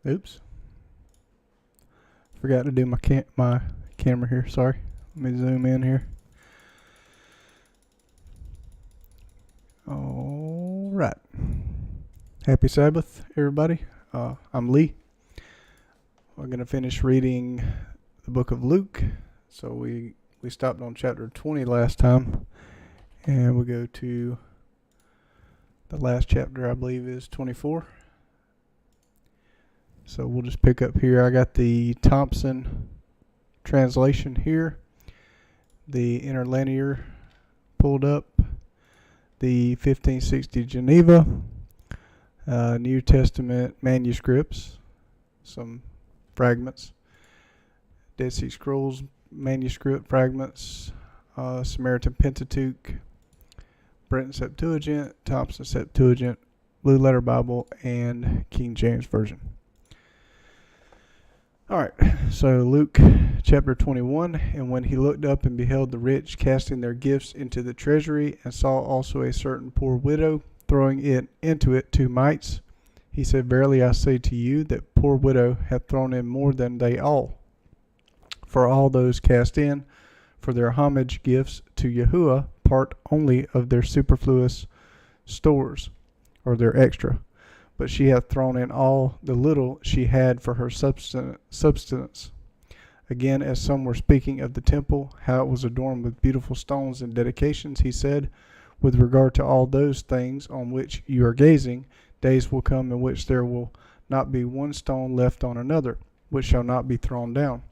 Oops. Forgot to do my camera here. Sorry. Let me zoom in here. All right. Happy Sabbath, everybody. I'm Lee. We're going to finish reading the book of Luke. So we stopped on chapter 20 last time. And we'll go to the last chapter, I believe, is 24. So we'll just pick up here. I got the Thompson translation here, the interlinear pulled up, the 1560 Geneva, New Testament manuscripts, some fragments, Dead Sea Scrolls manuscript fragments, Samaritan Pentateuch, Brenton Septuagint, Thompson Septuagint, Blue Letter Bible, and King James Version. Alright, so Luke chapter 21, and when he looked up and beheld the rich casting their gifts into the treasury, and saw also a certain poor widow throwing into it 2 mites, he said, Verily I say to you, that poor widow hath thrown in more than they all. For all those cast in for their homage gifts to Yahuwah part only of their superfluous stores, or their extra. But she hath thrown in all the little she had for her substance. Again, as some were speaking of the temple, how it was adorned with beautiful stones and dedications, he said, With regard to all those things on which you are gazing, days will come in which there will not be one stone left on another, which shall not be thrown down.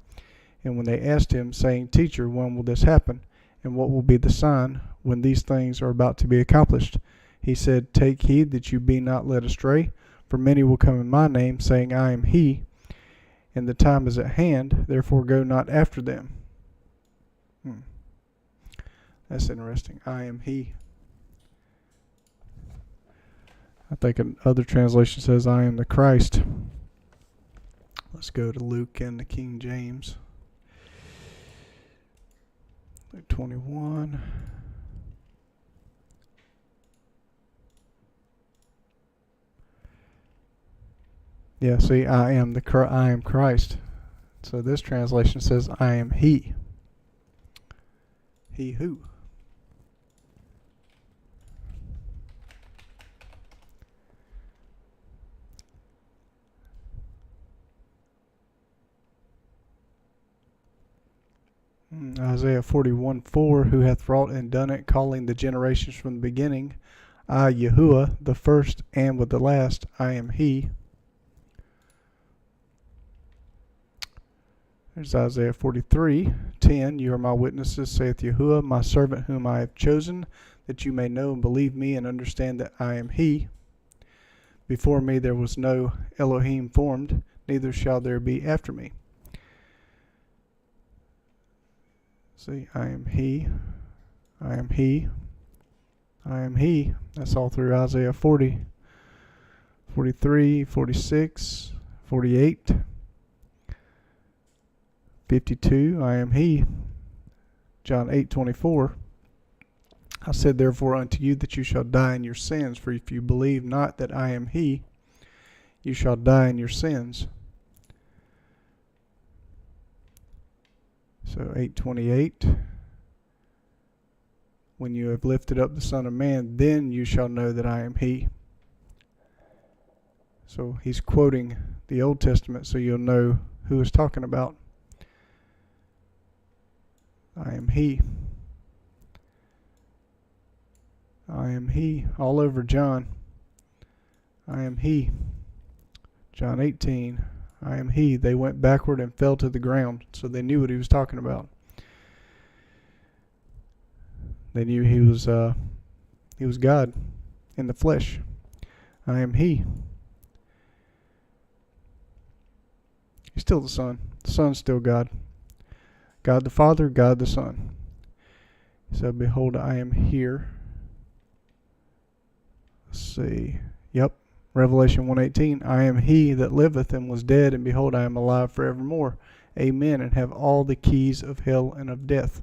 And when they asked him, saying, Teacher, when will this happen? And what will be the sign when these things are about to be accomplished? He said, Take heed that you be not led astray, for many will come in my name, saying, I am he, and the time is at hand, therefore go not after them. That's interesting. I am he. I think another translation says, I am the Christ. Let's go to Luke and the King James. Luke 21. Yeah, see, I am Christ. So this translation says, I am he. He who? Isaiah 41:4, who hath wrought and done it, calling the generations from the beginning. I, Yahuwah, the first and with the last, I am he. There's Isaiah 43:10, You are my witnesses, saith Yahuwah, my servant whom I have chosen, that you may know and believe me and understand that I am he. Before me there was no Elohim formed, neither shall there be after me. See, I am he, I am he, I am he. That's all through Isaiah 40, 43, 46, 48, 52, I am he. John 8:24. I said therefore unto you that you shall die in your sins, for if you believe not that I am he, you shall die in your sins. So 8:28, when you have lifted up the Son of Man, then you shall know that I am he. So he's quoting the Old Testament so you'll know who he's talking about. I am he. I am he. All over John. I am he. John 18. I am he. They went backward and fell to the ground. So they knew what he was talking about. They knew he was God in the flesh. I am he. He's still the Son. The Son's still God. God the Father, God the Son. He said, Behold, I am here. Let's see. Yep. Revelation 1:18, I am he that liveth and was dead, and behold, I am alive forevermore. Amen, and have all the keys of hell and of death.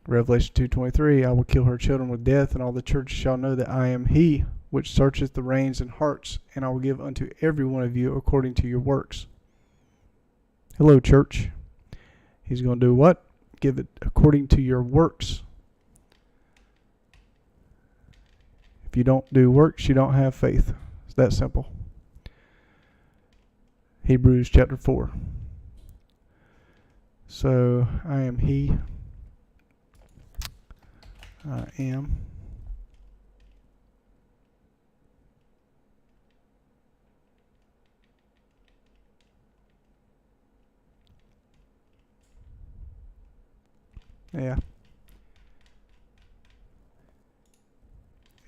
Revelation 2:23, I will kill her children with death, and all the churches shall know that I am he. which searcheth the reins and hearts, and I will give unto every one of you according to your works. Hello, church. He's going to do what? Give it according to your works. If you don't do works, you don't have faith. It's that simple. Hebrews chapter 4. So, I am He. I am. Yeah.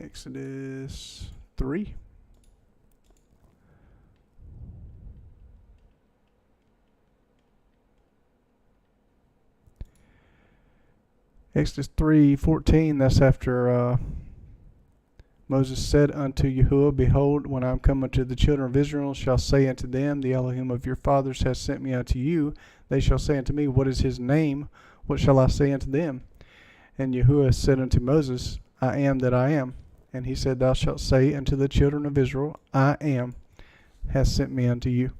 Exodus 3. Exodus 3:14, that's after Moses said unto Yahuwah, Behold, when I am come unto the children of Israel, shall say unto them, The Elohim of your fathers hath sent me unto you. They shall say unto me, What is his name? What shall I say unto them? And Yahuwah said unto Moses, I am that I am. And he said, Thou shalt say unto the children of Israel, I am, hath sent me unto you.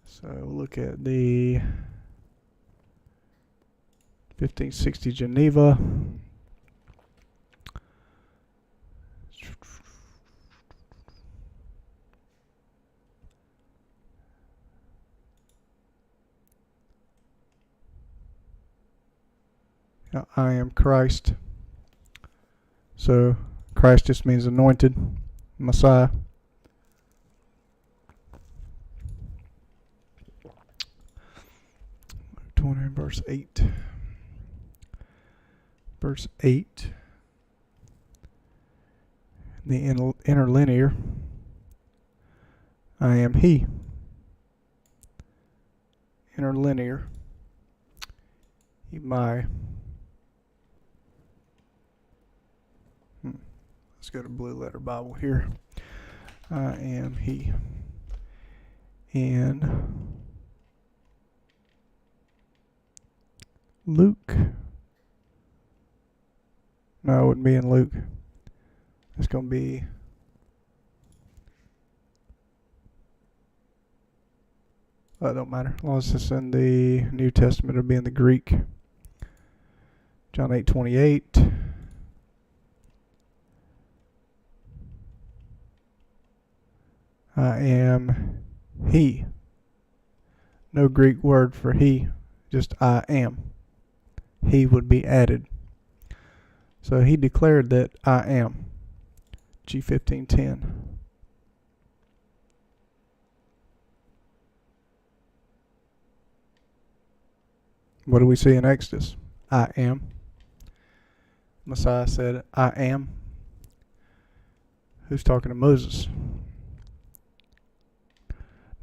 So we'll look at the 1560 Geneva. Now, I am Christ. So Christ just means anointed, Messiah. Verse 8. Verse 8. The interlinear. I am He. Interlinear. My. Let's go to Blue Letter Bible here. I am He. And Luke. No, it wouldn't be in Luke. It's going to be it don't matter. As long as it's in the New Testament, it'll be in the Greek. John 8:28. I am He. No Greek word for He, just I am. He would be added. So He declared that I am. G15:10. What do we see in Exodus? I am. Messiah said, I am. Who's talking to Moses?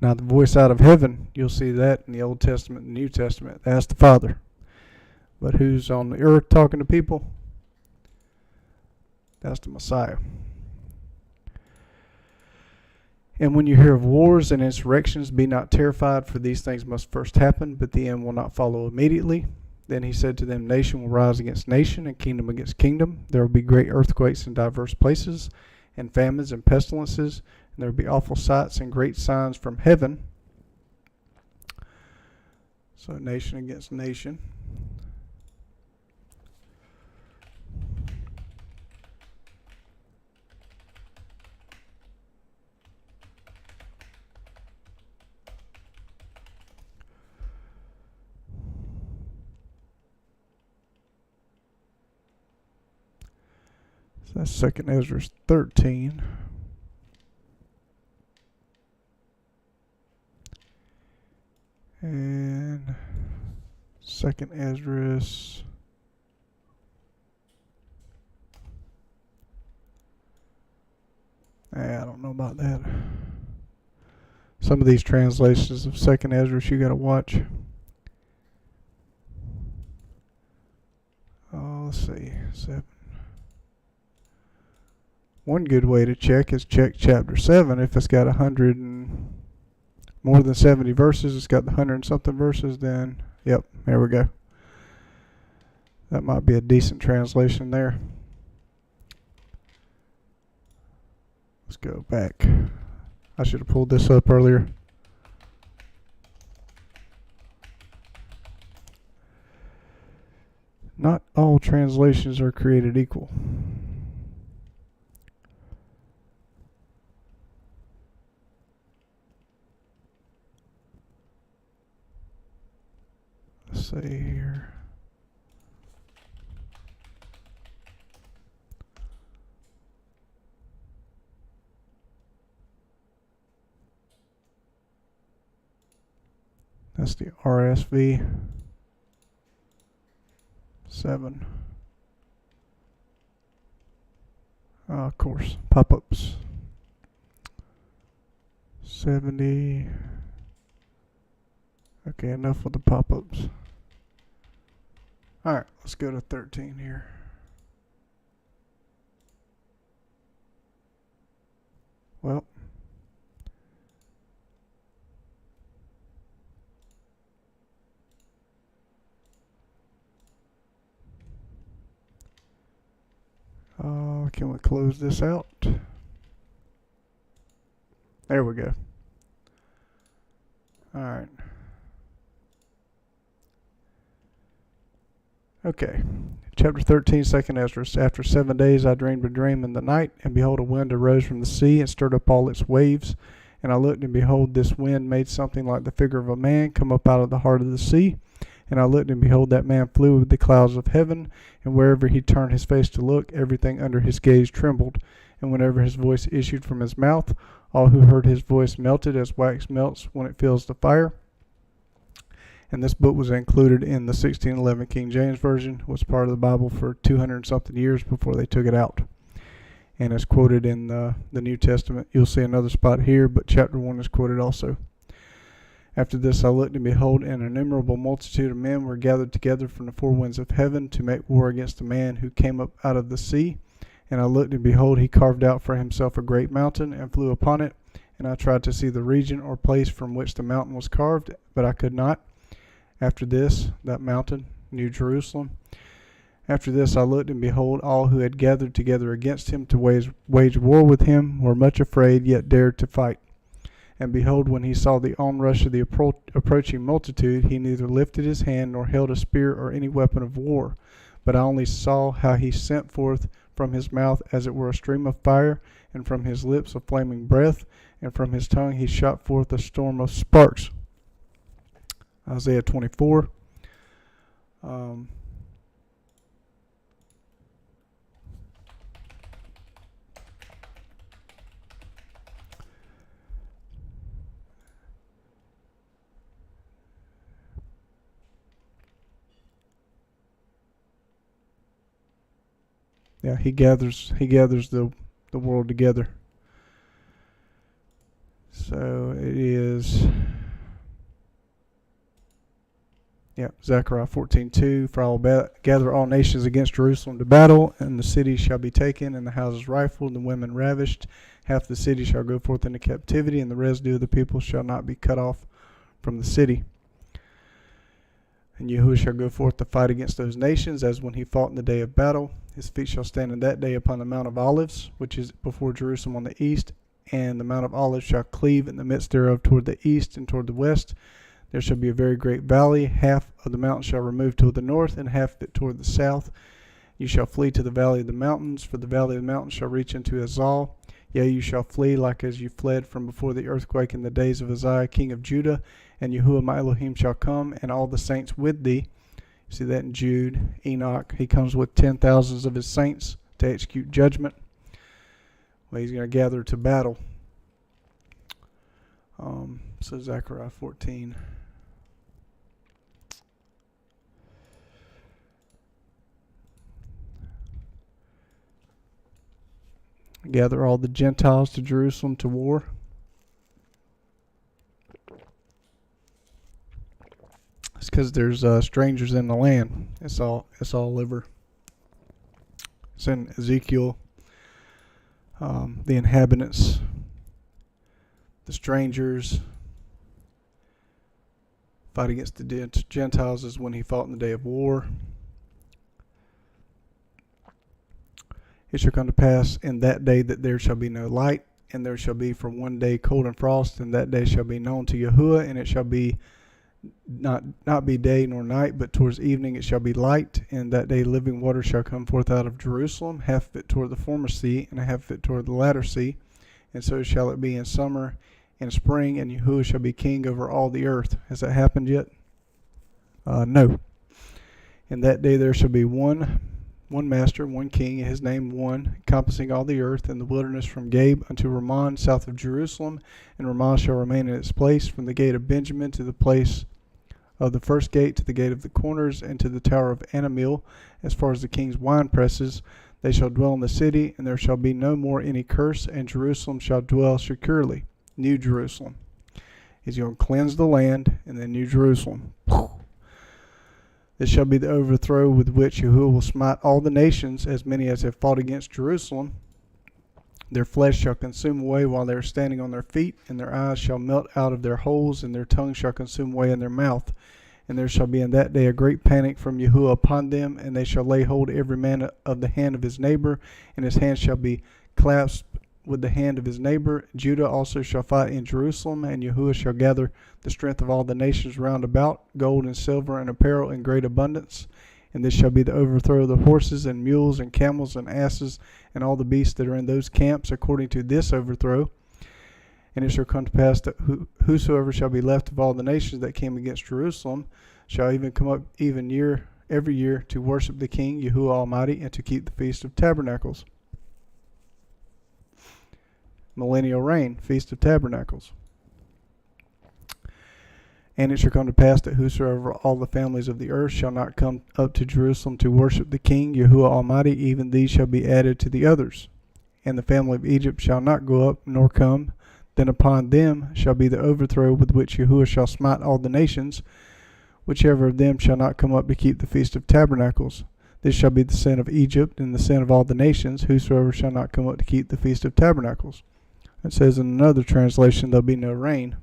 Now the voice out of heaven, you'll see that in the Old Testament and New Testament. That's the Father. But who's on the earth talking to people? That's the Messiah. And when you hear of wars and insurrections, be not terrified, for these things must first happen, but the end will not follow immediately. Then he said to them, Nation will rise against nation, and kingdom against kingdom. There will be great earthquakes in diverse places, and famines and pestilences, and there will be awful sights and great signs from heaven. So nation against nation. So that's 2 Ezra 13. And 2 Ezra. I don't know about that. Some of these translations of 2 Ezra you gotta watch. Oh, let's see. 7. One good way to check is check chapter 7. If it's got 100 and more than 70 verses, it's got the 100 and something verses, then, yep, there we go. That might be a decent translation there. Let's go back. I should have pulled this up earlier. Not all translations are created equal. Let's see here. That's the RSV 7. Of course, pop-ups. 70. Okay, enough with the pop-ups. Alright, let's go to 13 here. Well, can we close this out? There we go. Alright. Okay. Chapter 13, 2nd Esdras. After 7 days I dreamed a dream in the night, and behold, a wind arose from the sea and stirred up all its waves. And I looked, and behold, this wind made something like the figure of a man come up out of the heart of the sea. And I looked, and behold, that man flew with the clouds of heaven, and wherever he turned his face to look, everything under his gaze trembled. And whenever his voice issued from his mouth, all who heard his voice melted as wax melts when it fills the fire. And this book was included in the 1611 King James Version, was part of the Bible for 200-something years before they took it out. And it's quoted in the New Testament. You'll see another spot here, but chapter 1 is quoted also. After this I looked, and behold, an innumerable multitude of men were gathered together from the four winds of heaven to make war against the man who came up out of the sea. And I looked, and behold, he carved out for himself a great mountain, and flew upon it. And I tried to see the region or place from which the mountain was carved, but I could not. After this, that mountain, New Jerusalem. After this I looked, and behold, all who had gathered together against him to wage war with him were much afraid, yet dared to fight. And behold, when he saw the onrush of the approaching multitude, he neither lifted his hand nor held a spear or any weapon of war. But I only saw how he sent forth from his mouth as it were a stream of fire, and from his lips a flaming breath, and from his tongue he shot forth a storm of sparks. Isaiah 24. Yeah, he gathers the world together. So it is, Zechariah 14:2. For I will gather all nations against Jerusalem to battle, and the city shall be taken, and the houses rifled, and the women ravished. Half the city shall go forth into captivity, and the residue of the people shall not be cut off from the city. And Yahuwah shall go forth to fight against those nations, as when he fought in the day of battle. His feet shall stand in that day upon the Mount of Olives, which is before Jerusalem on the east, and the Mount of Olives shall cleave in the midst thereof toward the east and toward the west. There shall be a very great valley. Half of the mountain shall remove toward the north, and half of it toward the south. You shall flee to the valley of the mountains, for the valley of the mountains shall reach into Azal. Yea, you shall flee like as you fled from before the earthquake in the days of Uzziah king of Judah. And Yahuwah my Elohim shall come, and all the saints with thee. You see that in Jude. Enoch, he comes with 10,000s of his saints to execute judgment. Well, he's going to gather to battle. So Zechariah 14. Gather all the Gentiles to Jerusalem to war. It's because there's strangers in the land. It's all over. It's in Ezekiel. The inhabitants, the strangers, fight against the Gentiles is when he fought in the day of war. It shall come to pass in that day that there shall be no light, and there shall be for one day cold and frost, and that day shall be known to Yahuwah, and it shall be not be day nor night, but towards evening it shall be light. And that day living water shall come forth out of Jerusalem, half of it toward the former sea, and half of it toward the latter sea. And so shall it be in summer and spring, and Yahuwah shall be king over all the earth. Has that happened yet? No. In that day there shall be one master, one king, and his name one, encompassing all the earth, in the wilderness from Gabe unto Ramon, south of Jerusalem. And Ramon shall remain in its place, from the gate of Benjamin to the place of the first gate, to the gate of the corners, and to the tower of Anamil, as far as the king's wine presses. They shall dwell in the city, and there shall be no more any curse, and Jerusalem shall dwell securely. New Jerusalem. He's going to cleanse the land, and then New Jerusalem. This shall be the overthrow with which Yahuwah will smite all the nations, as many as have fought against Jerusalem. Their flesh shall consume away while they are standing on their feet, and their eyes shall melt out of their holes, and their tongue shall consume away in their mouth. And there shall be in that day a great panic from Yahuwah upon them, and they shall lay hold every man of the hand of his neighbor, and his hand shall be clasped with the hand of his neighbor. Judah also shall fight in Jerusalem, and Yahuwah shall gather the strength of all the nations round about, gold and silver and apparel in great abundance. And this shall be the overthrow of the horses and mules and camels and asses and all the beasts that are in those camps, according to this overthrow. And it shall come to pass that whosoever shall be left of all the nations that came against Jerusalem shall even come up every year to worship the King, Yahuwah Almighty, and to keep the Feast of Tabernacles. Millennial reign, Feast of Tabernacles. And it shall come to pass that whosoever all the families of the earth shall not come up to Jerusalem to worship the King, Yahuwah Almighty, even these shall be added to the others. And the family of Egypt shall not go up nor come. Then upon them shall be the overthrow with which Yahuwah shall smite all the nations, whichever of them shall not come up to keep the Feast of Tabernacles. This shall be the sin of Egypt and the sin of all the nations, whosoever shall not come up to keep the Feast of Tabernacles. It says in another translation, there'll be no rain.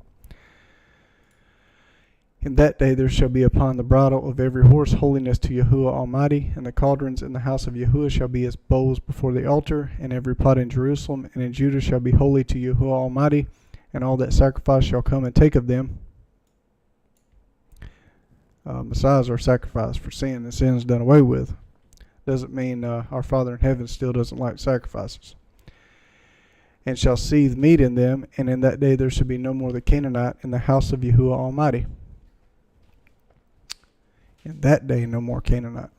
In that day there shall be upon the bridle of every horse holiness to Yahuwah Almighty, and the cauldrons in the house of Yahuwah shall be as bowls before the altar, and every pot in Jerusalem and in Judah shall be holy to Yahuwah Almighty, and all that sacrifice shall come and take of them. Messiahs are sacrificed for sin, and sin is done away with. Doesn't mean our Father in heaven still doesn't like sacrifices. And shall seethe meat in them, and in that day there shall be no more the Canaanite in the house of Yahuwah Almighty. In that day no more Canaanite.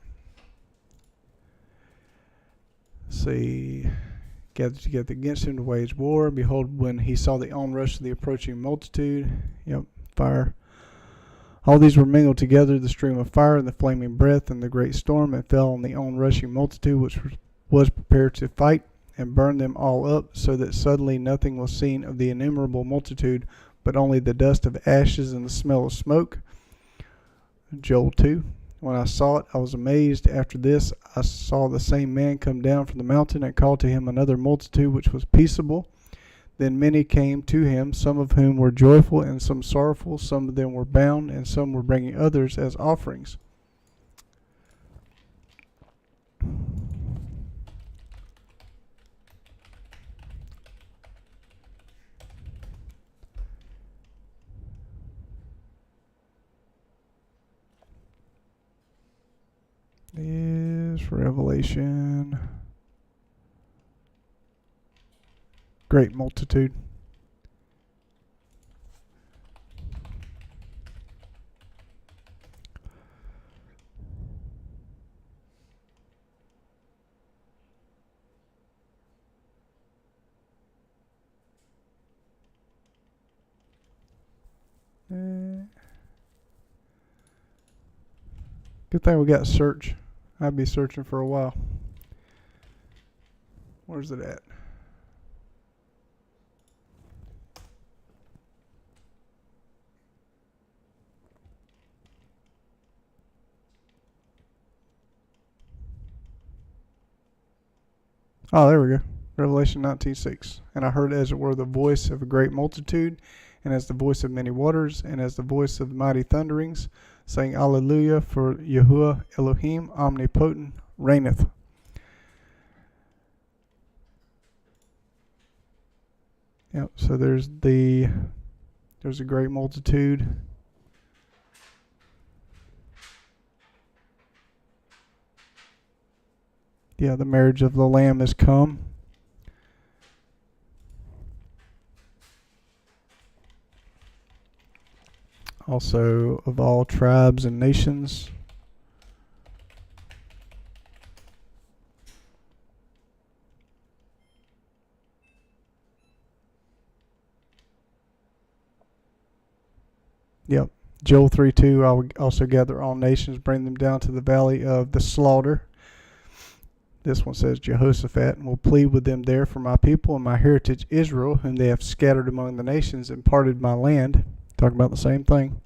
See, gathered together against him to wage war. Behold, when he saw the onrush of the approaching multitude, fire. All these were mingled together, the stream of fire and the flaming breath and the great storm, and fell on the onrushing multitude which was prepared to fight, and burned them all up, so that suddenly nothing was seen of the innumerable multitude, but only the dust of ashes and the smell of smoke. Joel 2. When I saw it, I was amazed. After this, I saw the same man come down from the mountain, and called to him another multitude which was peaceable. Then many came to him, some of whom were joyful and some sorrowful. Some of them were bound, and some were bringing others as offerings. Is Revelation. Great multitude. Good thing we got search. I'd be searching for a while. Where's it at? Oh, there we go. Revelation 19:6. And I heard as it were the voice of a great multitude, and as the voice of many waters, and as the voice of mighty thunderings, saying, Alleluia, for Yahuwah Elohim omnipotent reigneth. Yep. So there's a great multitude. Yeah, the marriage of the Lamb has come. Also of all tribes and nations. Yep. Joel 3:2, I will also gather all nations, bring them down to the valley of the slaughter. This one says Jehoshaphat, and will plead with them there for my people and my heritage Israel, whom they have scattered among the nations and parted my land. Talking about the same thing.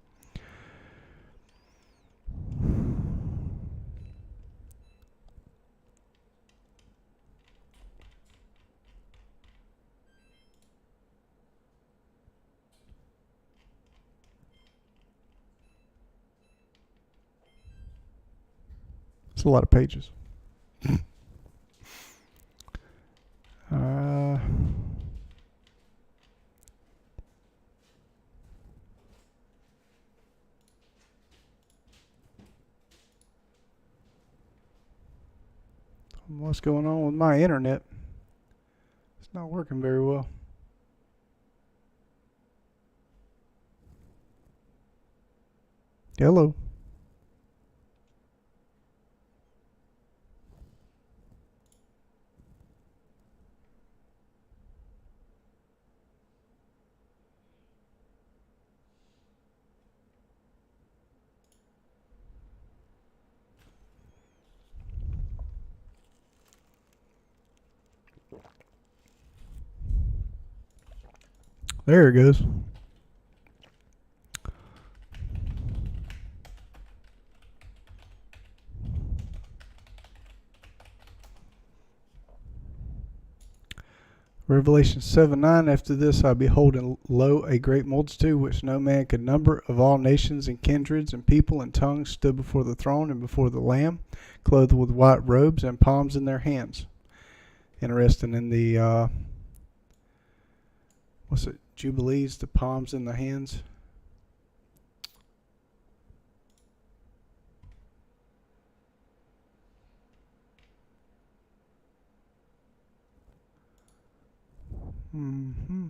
It's a lot of pages. What's going on with my internet? It's not working very well. Hello. There it goes. Revelation 7:9. After this I behold, and lo, a great multitude which no man could number, of all nations and kindreds and people and tongues, stood before the throne and before the Lamb, clothed with white robes and palms in their hands. Interesting. In the Jubilees, the palms in the hands. Mm-hmm.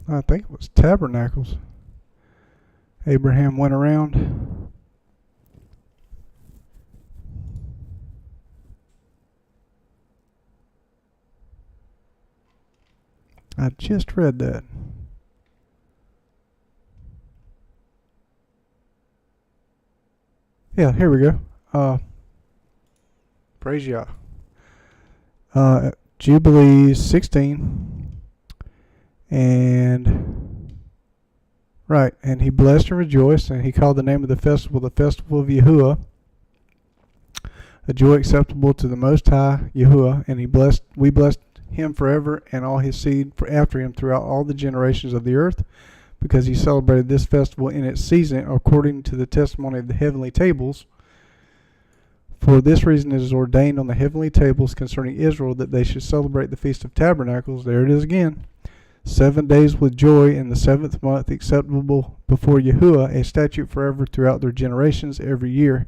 I think it was tabernacles. Abraham went around. I just read that. Yeah, here we go. Praise Yah. Jubilees 16. And right, and he blessed and rejoiced, and he called the name of the festival of Yahuwah, a joy acceptable to the Most High Yahuwah, and we blessed him forever and all his seed after him throughout all the generations of the earth, because he celebrated this festival in its season according to the testimony of the heavenly tables. For this reason it is ordained on the heavenly tables concerning Israel that they should celebrate the Feast of Tabernacles. There it is again. 7 days with joy in the 7th month, acceptable before Yahuwah, a statute forever throughout their generations every year.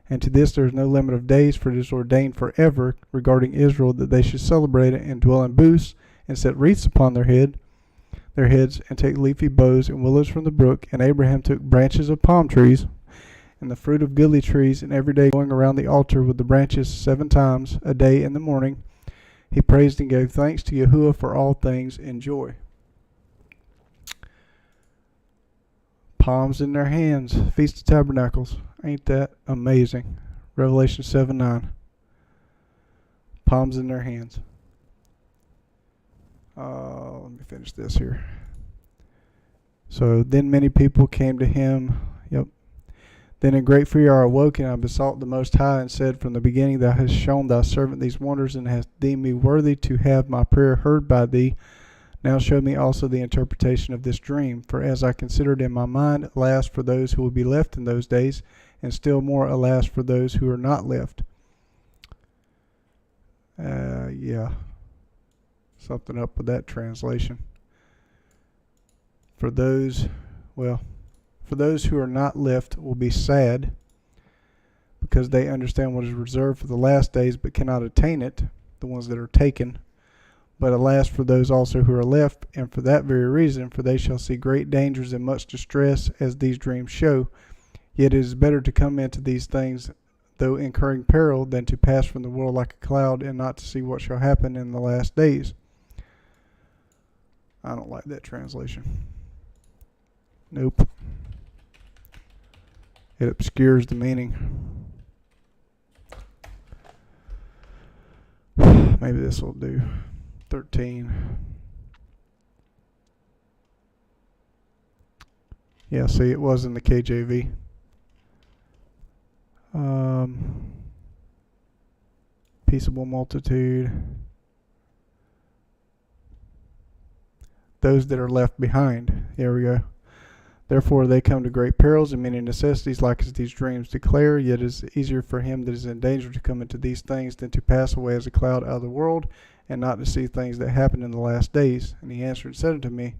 And to this there is no limit of days, for it is ordained forever regarding Israel that they should celebrate it and dwell in booths and set wreaths upon their heads, and take leafy boughs and willows from the brook. And Abraham took branches of palm trees and the fruit of goodly trees, and every day going around the altar with the branches 7 times a day in the morning, he praised and gave thanks to Yahuwah for all things in joy. Palms in their hands, Feast of Tabernacles. Ain't that amazing? Revelation 7:9. Palms in their hands. Let me finish this here. So then many people came to him. Yep. Then in great fear I awoke, and I besought the Most High, and said, From the beginning thou hast shown thy servant these wonders, and hast deemed me worthy to have my prayer heard by thee. Now show me also the interpretation of this dream. For as I considered in my mind, alas for those who will be left in those days, and still more alas for those who are not left. Yeah. Something up with that translation. For those who are not left will be sad, because they understand what is reserved for the last days but cannot attain it, the ones that are taken. But alas for those also who are left, and for that very reason, for they shall see great dangers and much distress, as these dreams show. Yet it is better to come into these things, though incurring peril, than to pass from the world like a cloud, and not to see what shall happen in the last days. I don't like that translation. Nope. It obscures the meaning. Maybe this will do. 13. Yeah, see, it was in the KJV. Peaceable multitude. Those that are left behind. There we go. Therefore they come to great perils and many necessities, like as these dreams declare. Yet it is easier for him that is in danger to come into these things than to pass away as a cloud out of the world, and not to see things that happen in the last days. And he answered and said unto me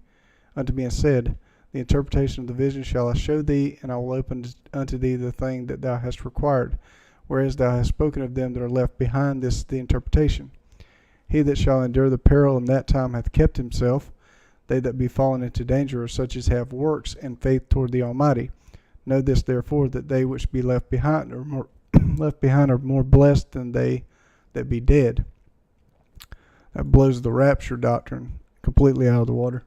and said, The interpretation of the vision shall I show thee, and I will open unto thee the thing that thou hast required. Whereas thou hast spoken of them that are left behind, this is the interpretation. He that shall endure the peril in that time hath kept himself. They that be fallen into danger are such as have works and faith toward the Almighty. Know this therefore, that they which be left behind are more blessed than they that be dead. That blows the rapture doctrine completely out of the water.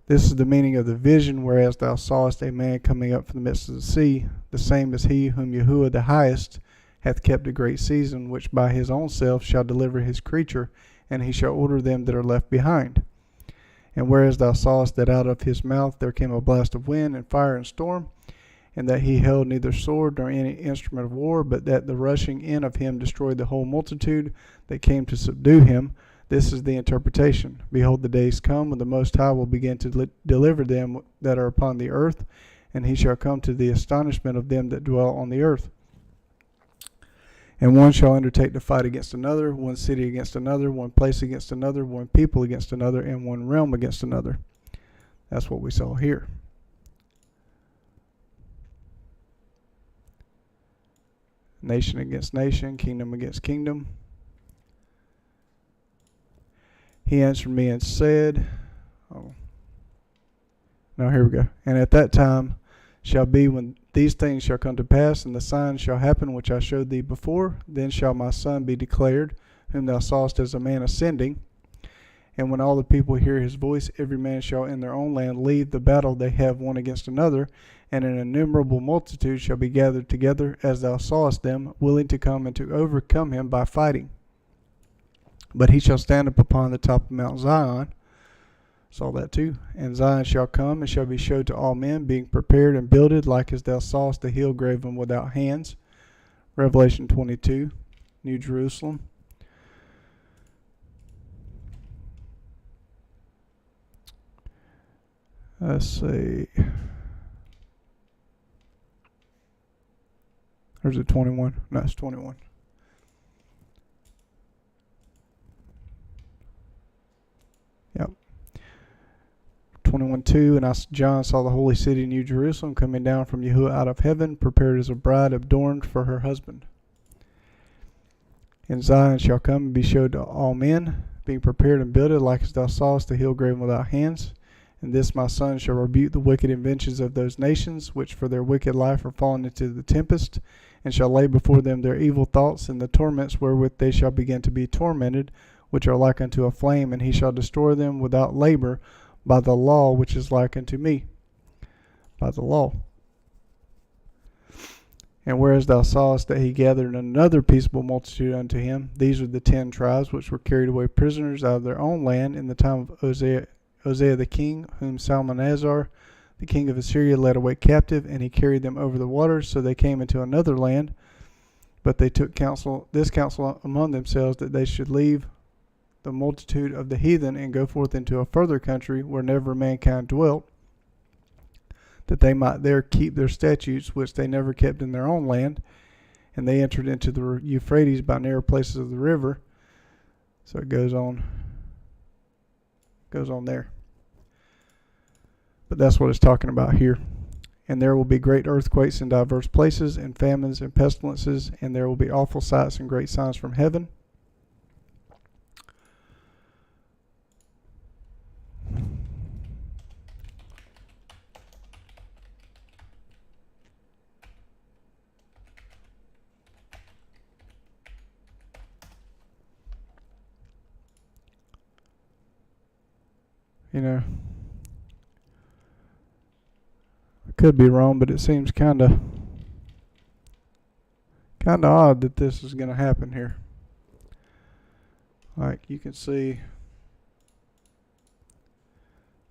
This is the meaning of the vision, whereas thou sawest a man coming up from the midst of the sea, the same as he whom Yahuwah the Highest hath kept a great season, which by his own self shall deliver his creature, and he shall order them that are left behind. And whereas thou sawest that out of his mouth there came a blast of wind and fire and storm, and that he held neither sword nor any instrument of war, but that the rushing in of him destroyed the whole multitude that came to subdue him, this is the interpretation. Behold, the days come when the Most High will begin to deliver them that are upon the earth, and he shall come to the astonishment of them that dwell on the earth. And one shall undertake to fight against another, one city against another, one place against another, one people against another, and one realm against another. That's what we saw here. Nation against nation, kingdom against kingdom. He answered me and said, here we go. And at that time shall be when these things shall come to pass, and the signs shall happen which I showed thee before. Then shall my son be declared, whom thou sawest as a man ascending. And when all the people hear his voice, every man shall in their own land leave the battle they have one against another, and an innumerable multitude shall be gathered together, as thou sawest them, willing to come and to overcome him by fighting. But he shall stand up upon the top of Mount Zion. Saw that too. And Zion shall come and shall be showed to all men, being prepared and builded, like as thou sawest the hill graven without hands. Revelation 22, New Jerusalem. Let's see. Or is it 21? No, it's 21. Yep. 21:2, and John saw the holy city, New Jerusalem, coming down from Yahuwah out of heaven, prepared as a bride adorned for her husband. And Zion shall come and be showed to all men, being prepared and builded, like as thou sawest the hill graven without hands. And this my son shall rebuke the wicked inventions of those nations, which for their wicked life are fallen into the tempest, and shall lay before them their evil thoughts, and the torments wherewith they shall begin to be tormented, which are like unto a flame, and he shall destroy them without labor, by the law which is like unto me. By the law. And whereas thou sawest that he gathered another peaceable multitude unto him, these are the 10 tribes which were carried away prisoners out of their own land in the time of Uzziah the king, whom Salmanasar the king of Assyria led away captive, and he carried them over the waters, so they came into another land. But they took this counsel among themselves, that they should leave the multitude of the heathen and go forth into a further country where never mankind dwelt, that they might there keep their statutes which they never kept in their own land. And they entered into the Euphrates by narrow places of the river. So it goes on there. But that's what it's talking about here. And there will be great earthquakes in diverse places, and famines and pestilences, and there will be awful sights and great signs from heaven. You know, I could be wrong, but it seems kind of odd that this is going to happen here. Like you can see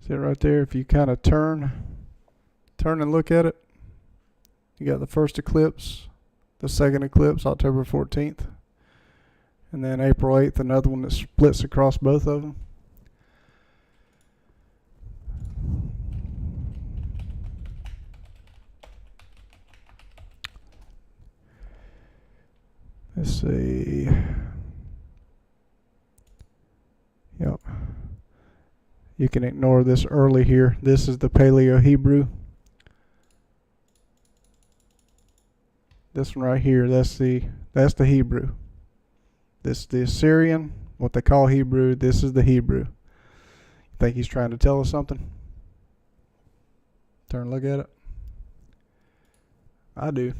it right there. If you kind of turn and look at it, you got the first eclipse, the second eclipse, October 14th, and then April 8th, another one that splits across both of them. Let's see. Yep. You can ignore this early here. This is the Paleo Hebrew. This one right here, that's the Hebrew. This is the Assyrian, what they call Hebrew. This is the Hebrew. You think he's trying to tell us something? Turn and look at it. I do.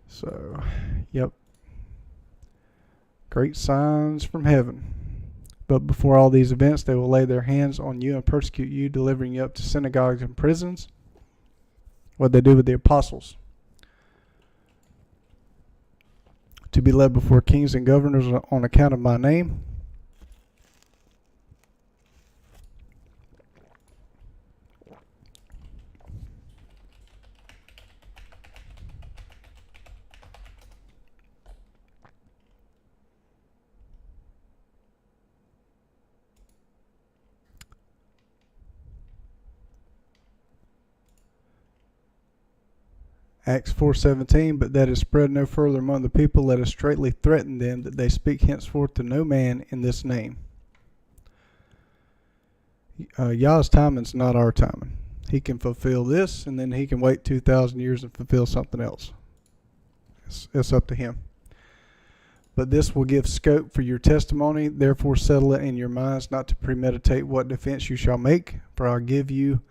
So, yep. Great signs from heaven. But before all these events, they will lay their hands on you and persecute you, delivering you up to synagogues and prisons. What they do with the apostles. To be led before kings and governors on account of my name. Acts 4:17, but that is spread no further among the people, let us straitly threaten them that they speak henceforth to no man in this name. Yah's timing's not our timing. He can fulfill this, and then he can wait 2,000 years and fulfill something else. It's up to him. But this will give scope for your testimony. Therefore settle it in your minds not to premeditate what defense you shall make, for I'll give you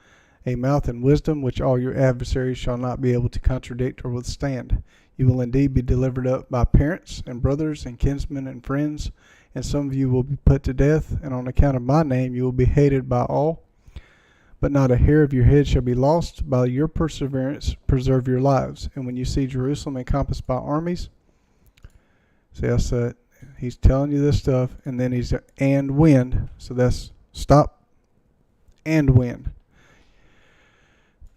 a mouth and wisdom which all your adversaries shall not be able to contradict or withstand. You will indeed be delivered up by parents and brothers and kinsmen and friends, and some of you will be put to death, and on account of my name you will be hated by all. But not a hair of your head shall be lost. By your perseverance preserve your lives. And when you see Jerusalem encompassed by armies, see, I said he's telling you this stuff, and then he's and wind. So that's stop and wind.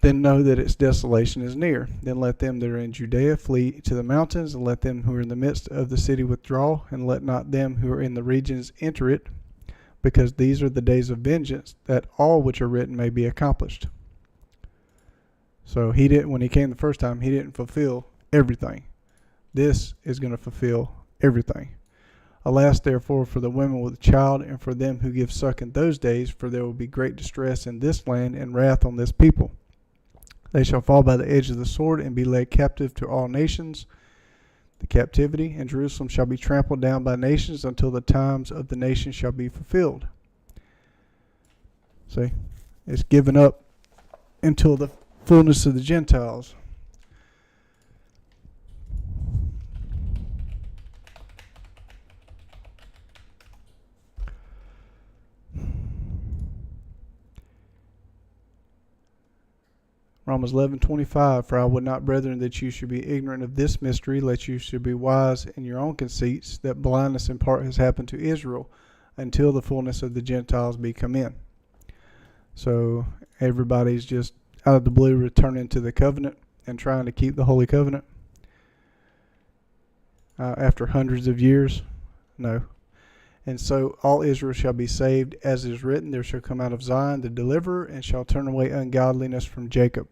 Then know that its desolation is near. Then let them that are in Judea flee to the mountains, and let them who are in the midst of the city withdraw, and let not them who are in the regions enter it, because these are the days of vengeance, that all which are written may be accomplished. So he didn't, when he came the first time, he didn't fulfill everything. This is going to fulfill everything. Alas, therefore, for the women with child, and for them who give suck in those days, for there will be great distress in this land, and wrath on this people. They shall fall by the edge of the sword, and be led captive to all nations, the captivity, and Jerusalem shall be trampled down by nations until the times of the nations shall be fulfilled. See, it's given up until the fullness of the Gentiles. Romans 11:25, for I would not, brethren, that you should be ignorant of this mystery, lest you should be wise in your own conceits, that blindness in part has happened to Israel, until the fullness of the Gentiles be come in. So everybody's just out of the blue returning to the covenant and trying to keep the Holy Covenant after hundreds of years. No. And so all Israel shall be saved, as is written, there shall come out of Zion the deliverer, and shall turn away ungodliness from Jacob.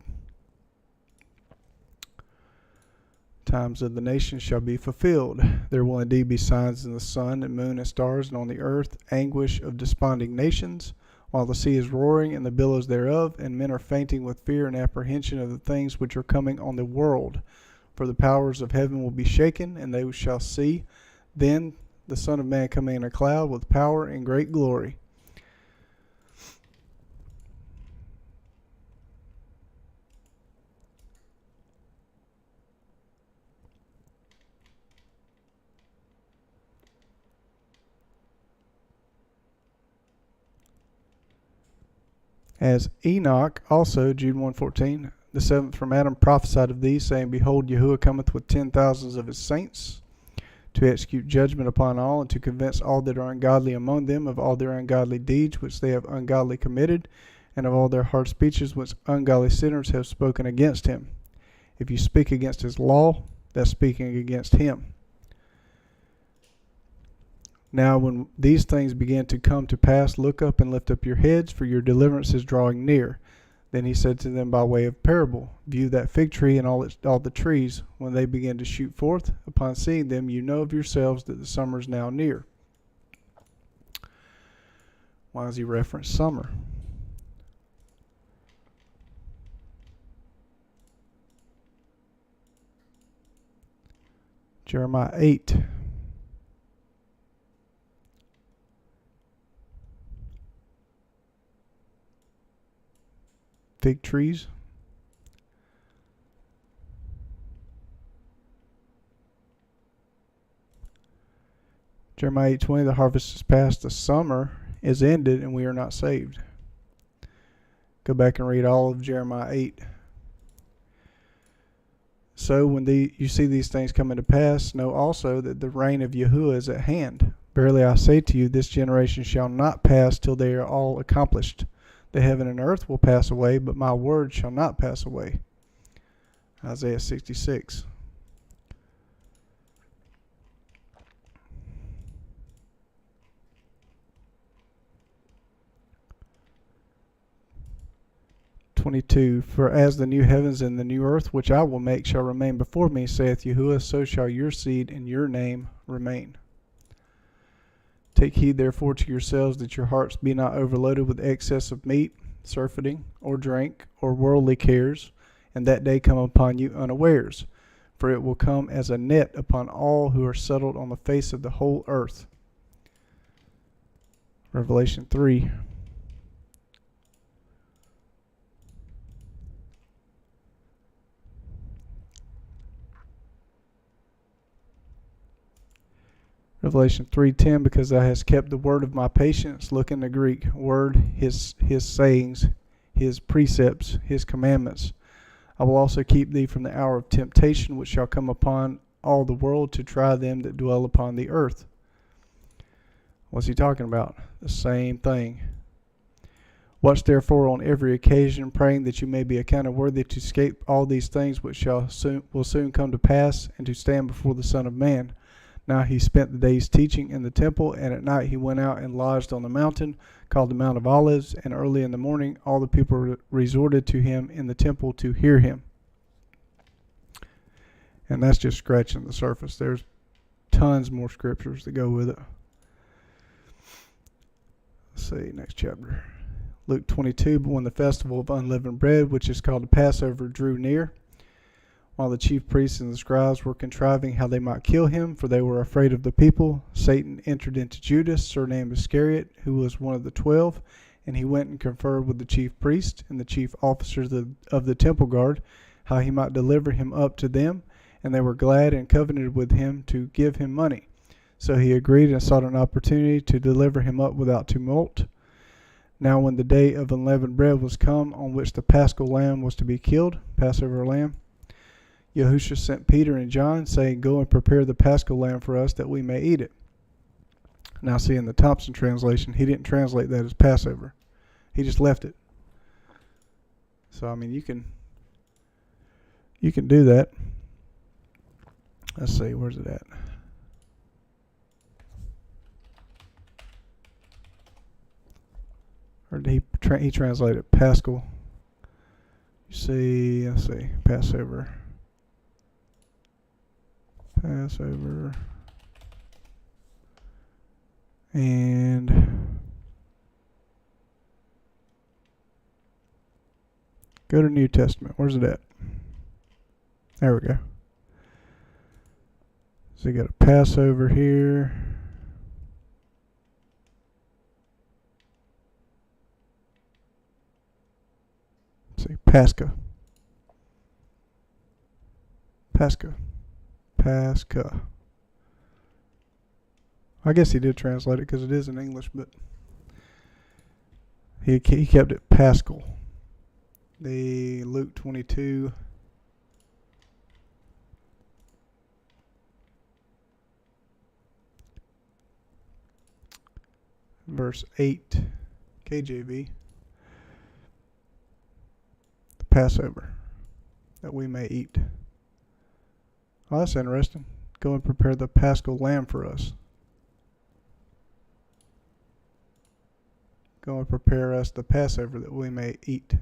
Times of the nations shall be fulfilled. There will indeed be signs in the sun and moon and stars, and on the earth anguish of desponding nations, while the sea is roaring and the billows thereof, and men are fainting with fear and apprehension of the things which are coming on the world. For the powers of heaven will be shaken, and they shall see then the Son of Man coming in a cloud with power and great glory. As Enoch also, Jude 1:14, the seventh from Adam, prophesied of these, saying, Behold, Yahuwah cometh with 10,000s of his saints, to execute judgment upon all, and to convince all that are ungodly among them of all their ungodly deeds which they have ungodly committed, and of all their hard speeches which ungodly sinners have spoken against him. If you speak against his law, that's speaking against him. Now when these things begin to come to pass, look up and lift up your heads, for your deliverance is drawing near. Then he said to them by way of parable, View that fig tree and all the trees. When they begin to shoot forth, upon seeing them, you know of yourselves that the summer is now near. Why does he reference summer? Jeremiah 8. Fig trees. Jeremiah 8:20, the harvest is past, the summer is ended, and we are not saved. Go back and read all of Jeremiah 8. So when you see these things coming to pass, know also that the reign of Yahuwah is at hand. Verily I say to you, this generation shall not pass till they are all accomplished. The heaven and earth will pass away, but my word shall not pass away. Isaiah 66. For as the new heavens and the new earth which I will make shall remain before me, saith Yahuwah, so shall your seed and your name remain. Take heed therefore to yourselves that your hearts be not overloaded with excess of meat, surfeiting, or drink, or worldly cares, and that day come upon you unawares. For it will come as a net upon all who are settled on the face of the whole earth. Revelation 3. Revelation 3:10, because thou hast kept the word of my patience. Look in the Greek word, his sayings, his precepts, his commandments. I will also keep thee from the hour of temptation, which shall come upon all the world to try them that dwell upon the earth. What's he talking about? The same thing. Watch therefore on every occasion, praying that you may be accounted worthy to escape all these things which will soon come to pass, and to stand before the Son of Man. Now he spent the days teaching in the temple, and at night he went out and lodged on the mountain, called the Mount of Olives, and early in the morning all the people resorted to him in the temple to hear him. And that's just scratching the surface. There's tons more scriptures that go with it. Let's see, next chapter. Luke 22, but when the festival of unleavened bread, which is called the Passover, drew near, while the chief priests and the scribes were contriving how they might kill him, for they were afraid of the people, Satan entered into Judas, surnamed Iscariot, who was one of the 12, and he went and conferred with the chief priests and the chief officers of the temple guard, how he might deliver him up to them, and they were glad and covenanted with him to give him money. So he agreed and sought an opportunity to deliver him up without tumult. Now when the day of unleavened bread was come, on which the paschal lamb was to be killed, Passover lamb, Yahushua sent Peter and John, saying, Go and prepare the paschal lamb for us, that we may eat it. Now see, in the Thompson translation, he didn't translate that as Passover. He just left it. So, I mean, you can do that. Let's see, where's it at? Or did he translated Paschal? You see, let's see, Passover. And go to New Testament. Where's it at? There we go. So you got a Passover here. Let's see, Pascha. I guess he did translate it because it is in English, but he kept it Paschal. The Luke 22. Verse 8, KJV. The Passover, that we may eat. Oh, that's interesting. Go and prepare the paschal lamb for us. Go and prepare us the Passover, that we may eat.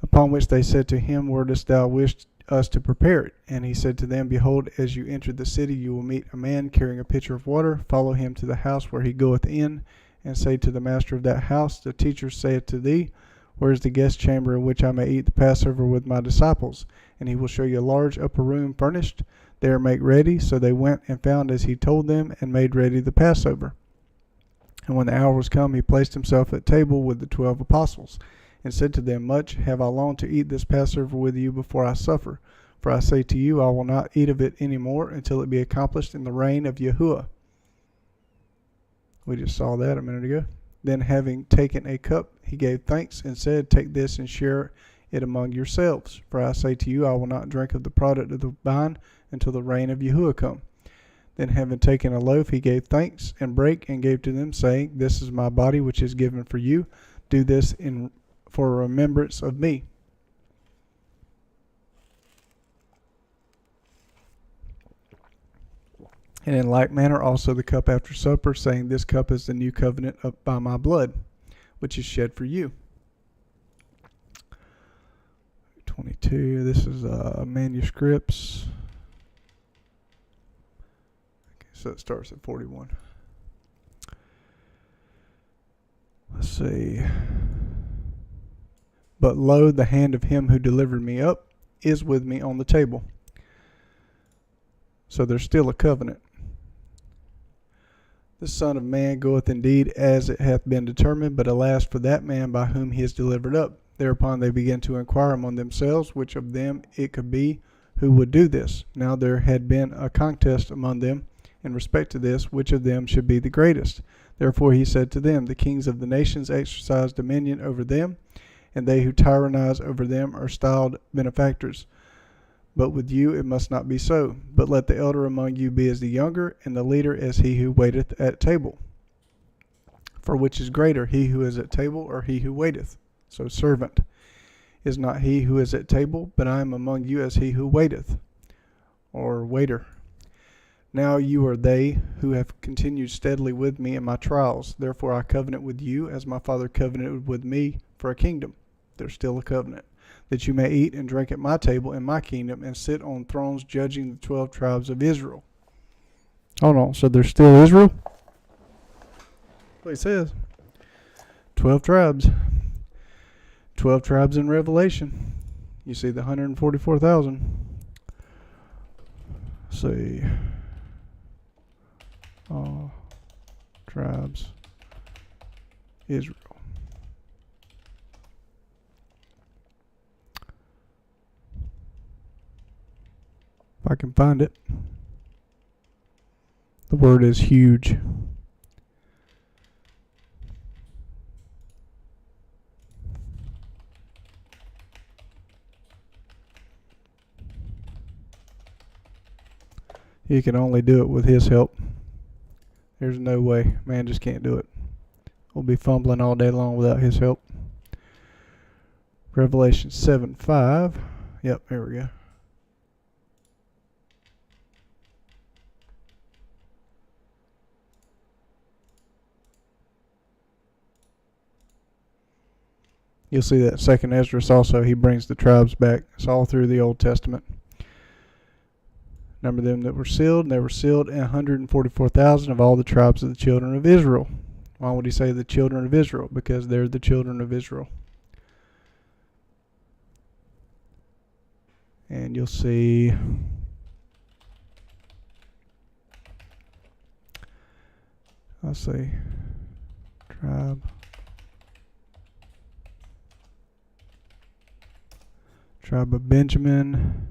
Upon which they said to him, Where dost thou wish us to prepare it? And he said to them, Behold, as you enter the city, you will meet a man carrying a pitcher of water. Follow him to the house where he goeth in, and say to the master of that house, The teacher saith to thee, Where is the guest chamber in which I may eat the Passover with my disciples? And he will show you a large upper room furnished. There make ready. So they went and found as he told them, and made ready the Passover. And when the hour was come, he placed himself at table with the 12 apostles, and said to them, Much have I longed to eat this Passover with you before I suffer. For I say to you, I will not eat of it any more until it be accomplished in the reign of Yahuwah. We just saw that a minute ago. Then having taken a cup, he gave thanks and said, Take this and share it among yourselves. For I say to you, I will not drink of the product of the vine until the reign of Yahuwah come. Then having taken a loaf, he gave thanks and brake and gave to them, saying, This is my body which is given for you. Do this for remembrance of me. And in like manner also the cup after supper, saying, This cup is the new covenant by my blood, which is shed for you. 22, this is manuscripts. Okay, so it starts at 41. Let's see. But lo, the hand of him who delivered me up is with me on the table. So there's still a covenant. The Son of Man goeth indeed as it hath been determined, but alas for that man by whom he is delivered up. Thereupon they began to inquire among themselves which of them it could be who would do this. Now there had been a contest among them in respect to this, which of them should be the greatest. Therefore he said to them, The kings of the nations exercise dominion over them, and they who tyrannize over them are styled benefactors. But with you it must not be so. But let the elder among you be as the younger, and the leader as he who waiteth at table. For which is greater, he who is at table, or he who waiteth? So servant is not he who is at table, but I am among you as he who waiteth, or waiter. Now you are they who have continued steadily with me in my trials. Therefore I covenant with you, as my Father covenanted with me, for a kingdom. There's still a covenant. That you may eat and drink at my table in my kingdom, and sit on thrones judging the 12 tribes of Israel. Hold on, so there's still Israel? That's what it says. 12 tribes. 12 tribes in Revelation. You see the 144,000. Let's see. All tribes. Israel. If I can find it. The word is huge. He can only do it with his help. There's no way. Man just can't do it. We'll be fumbling all day long without his help. Revelation 7:5. Yep, there we go. You'll see that second Ezra also, he brings the tribes back. It's all through the Old Testament. Number them that were sealed, and they were sealed 144,000 of all the tribes of the children of Israel. Why would he say the children of Israel? Because they're the children of Israel. And you'll see let's see, tribe of Benjamin.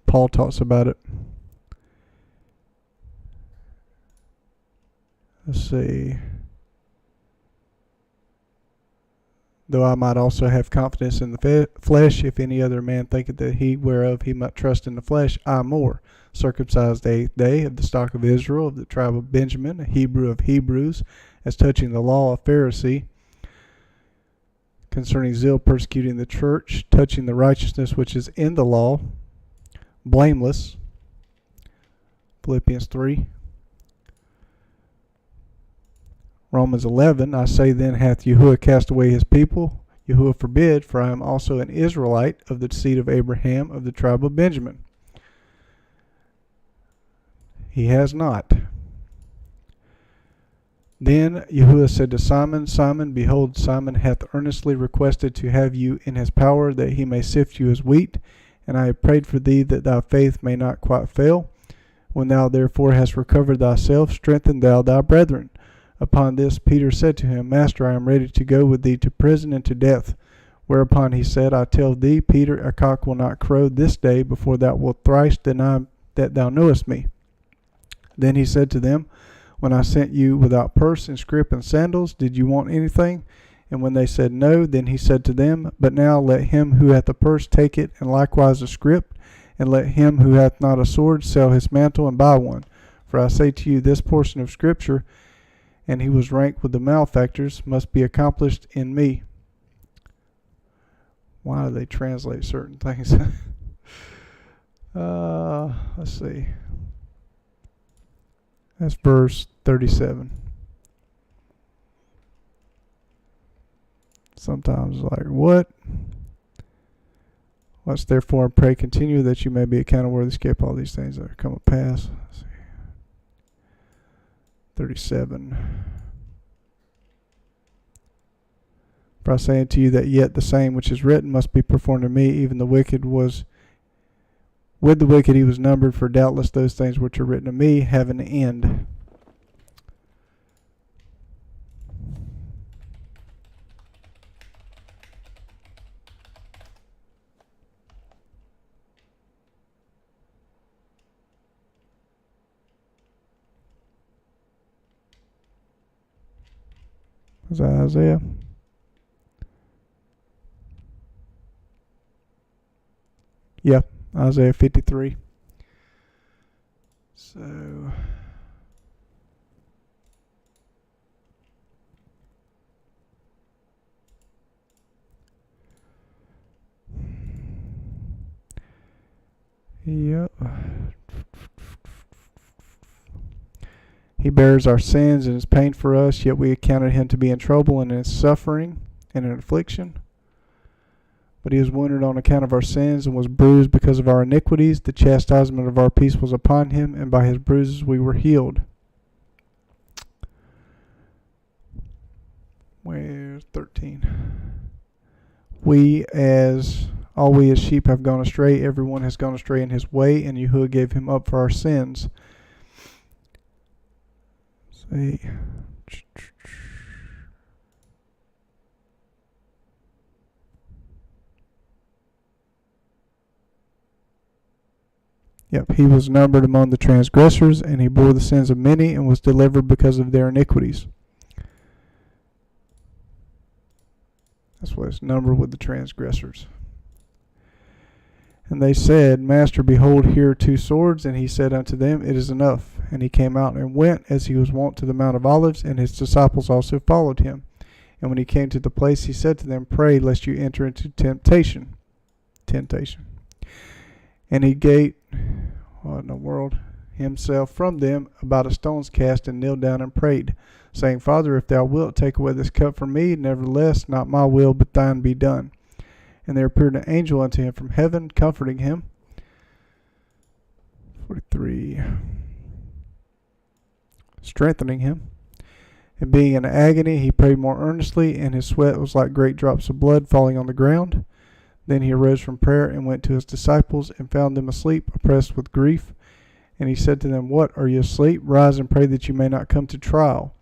Paul talks about it. Let's see. Though I might also have confidence in the flesh, if any other man thinketh that he whereof he might trust in the flesh, I more. Circumcised the 8th day, of the stock of Israel, of the tribe of Benjamin, a Hebrew of Hebrews, as touching the law, a Pharisee, concerning zeal persecuting the church, touching the righteousness which is in the law, blameless. Philippians 3. Romans 11, I say then, hath Yahuwah cast away his people? Yahuwah forbid, for I am also an Israelite of the seed of Abraham, of the tribe of Benjamin. He has not. Then Yahuwah said to Simon, Simon, behold, Simon hath earnestly requested to have you in his power, that he may sift you as wheat. And I have prayed for thee, that thy faith may not quite fail. When thou therefore hast recovered thyself, strengthen thou thy brethren. Upon this Peter said to him, Master, I am ready to go with thee to prison and to death. Whereupon he said, I tell thee, Peter, a cock will not crow this day before thou wilt thrice deny that thou knowest me. Then he said to them, When I sent you without purse and scrip and sandals, did you want anything? And when they said no, then he said to them, But now let him who hath a purse take it, and likewise a scrip, and let him who hath not a sword sell his mantle and buy one. For I say to you, this portion of Scripture, and he was ranked with the malefactors, must be accomplished in me. Why do they translate certain things? Let's see. That's verse 37. Sometimes like, what? Let's therefore pray continue that you may be accounted worthy to escape all these things that are come to pass. Let's see. 37. For I say unto you that yet the same which is written must be performed in me, even the wicked was with the wicked he was numbered, for doubtless those things which are written of me have an end. Is that Isaiah? Yeah, Isaiah 53. So yep. He bears our sins and is pain for us, yet we accounted him to be in trouble and in suffering and in affliction. But he was wounded on account of our sins and was bruised because of our iniquities. The chastisement of our peace was upon him, and by his bruises we were healed. Where's 13? We as sheep have gone astray, everyone has gone astray in his way, and Yahuwah gave him up for our sins. See. Yep, he was numbered among the transgressors, and he bore the sins of many and was delivered because of their iniquities. That's why it's numbered with the transgressors. And they said, Master, behold, here are 2 swords. And he said unto them, It is enough. And he came out and went, as he was wont, to the Mount of Olives, and his disciples also followed him. And when he came to the place, he said to them, Pray, lest you enter into temptation. And he gave, what in the world, himself from them about a stone's cast, and kneeled down and prayed, saying, Father, if thou wilt, take away this cup from me. Nevertheless, not my will, but thine be done. And there appeared an angel unto him from heaven, comforting him. 43. Strengthening him. And being in agony, he prayed more earnestly, and his sweat was like great drops of blood falling on the ground. Then he arose from prayer and went to his disciples, and found them asleep, oppressed with grief. And he said to them, What, are you asleep? Rise and pray that you may not come to trial.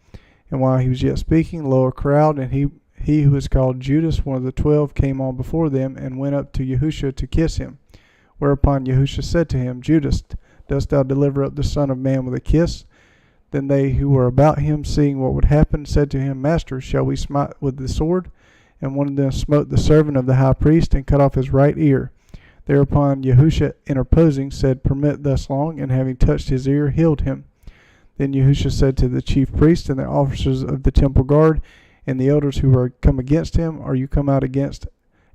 And while he was yet speaking, lo, a crowd, and he who was called Judas, one of the 12, came on before them, and went up to Yahushua to kiss him. Whereupon Yahushua said to him, Judas, dost thou deliver up the Son of Man with a kiss? Then they who were about him, seeing what would happen, said to him, Master, shall we smite with the sword? And one of them smote the servant of the high priest, and cut off his right ear. Thereupon Yahushua, interposing, said, Permit thus long, and having touched his ear, healed him. Then Yahushua said to the chief priests and the officers of the temple guard, and the elders who were come against him, Are you come out against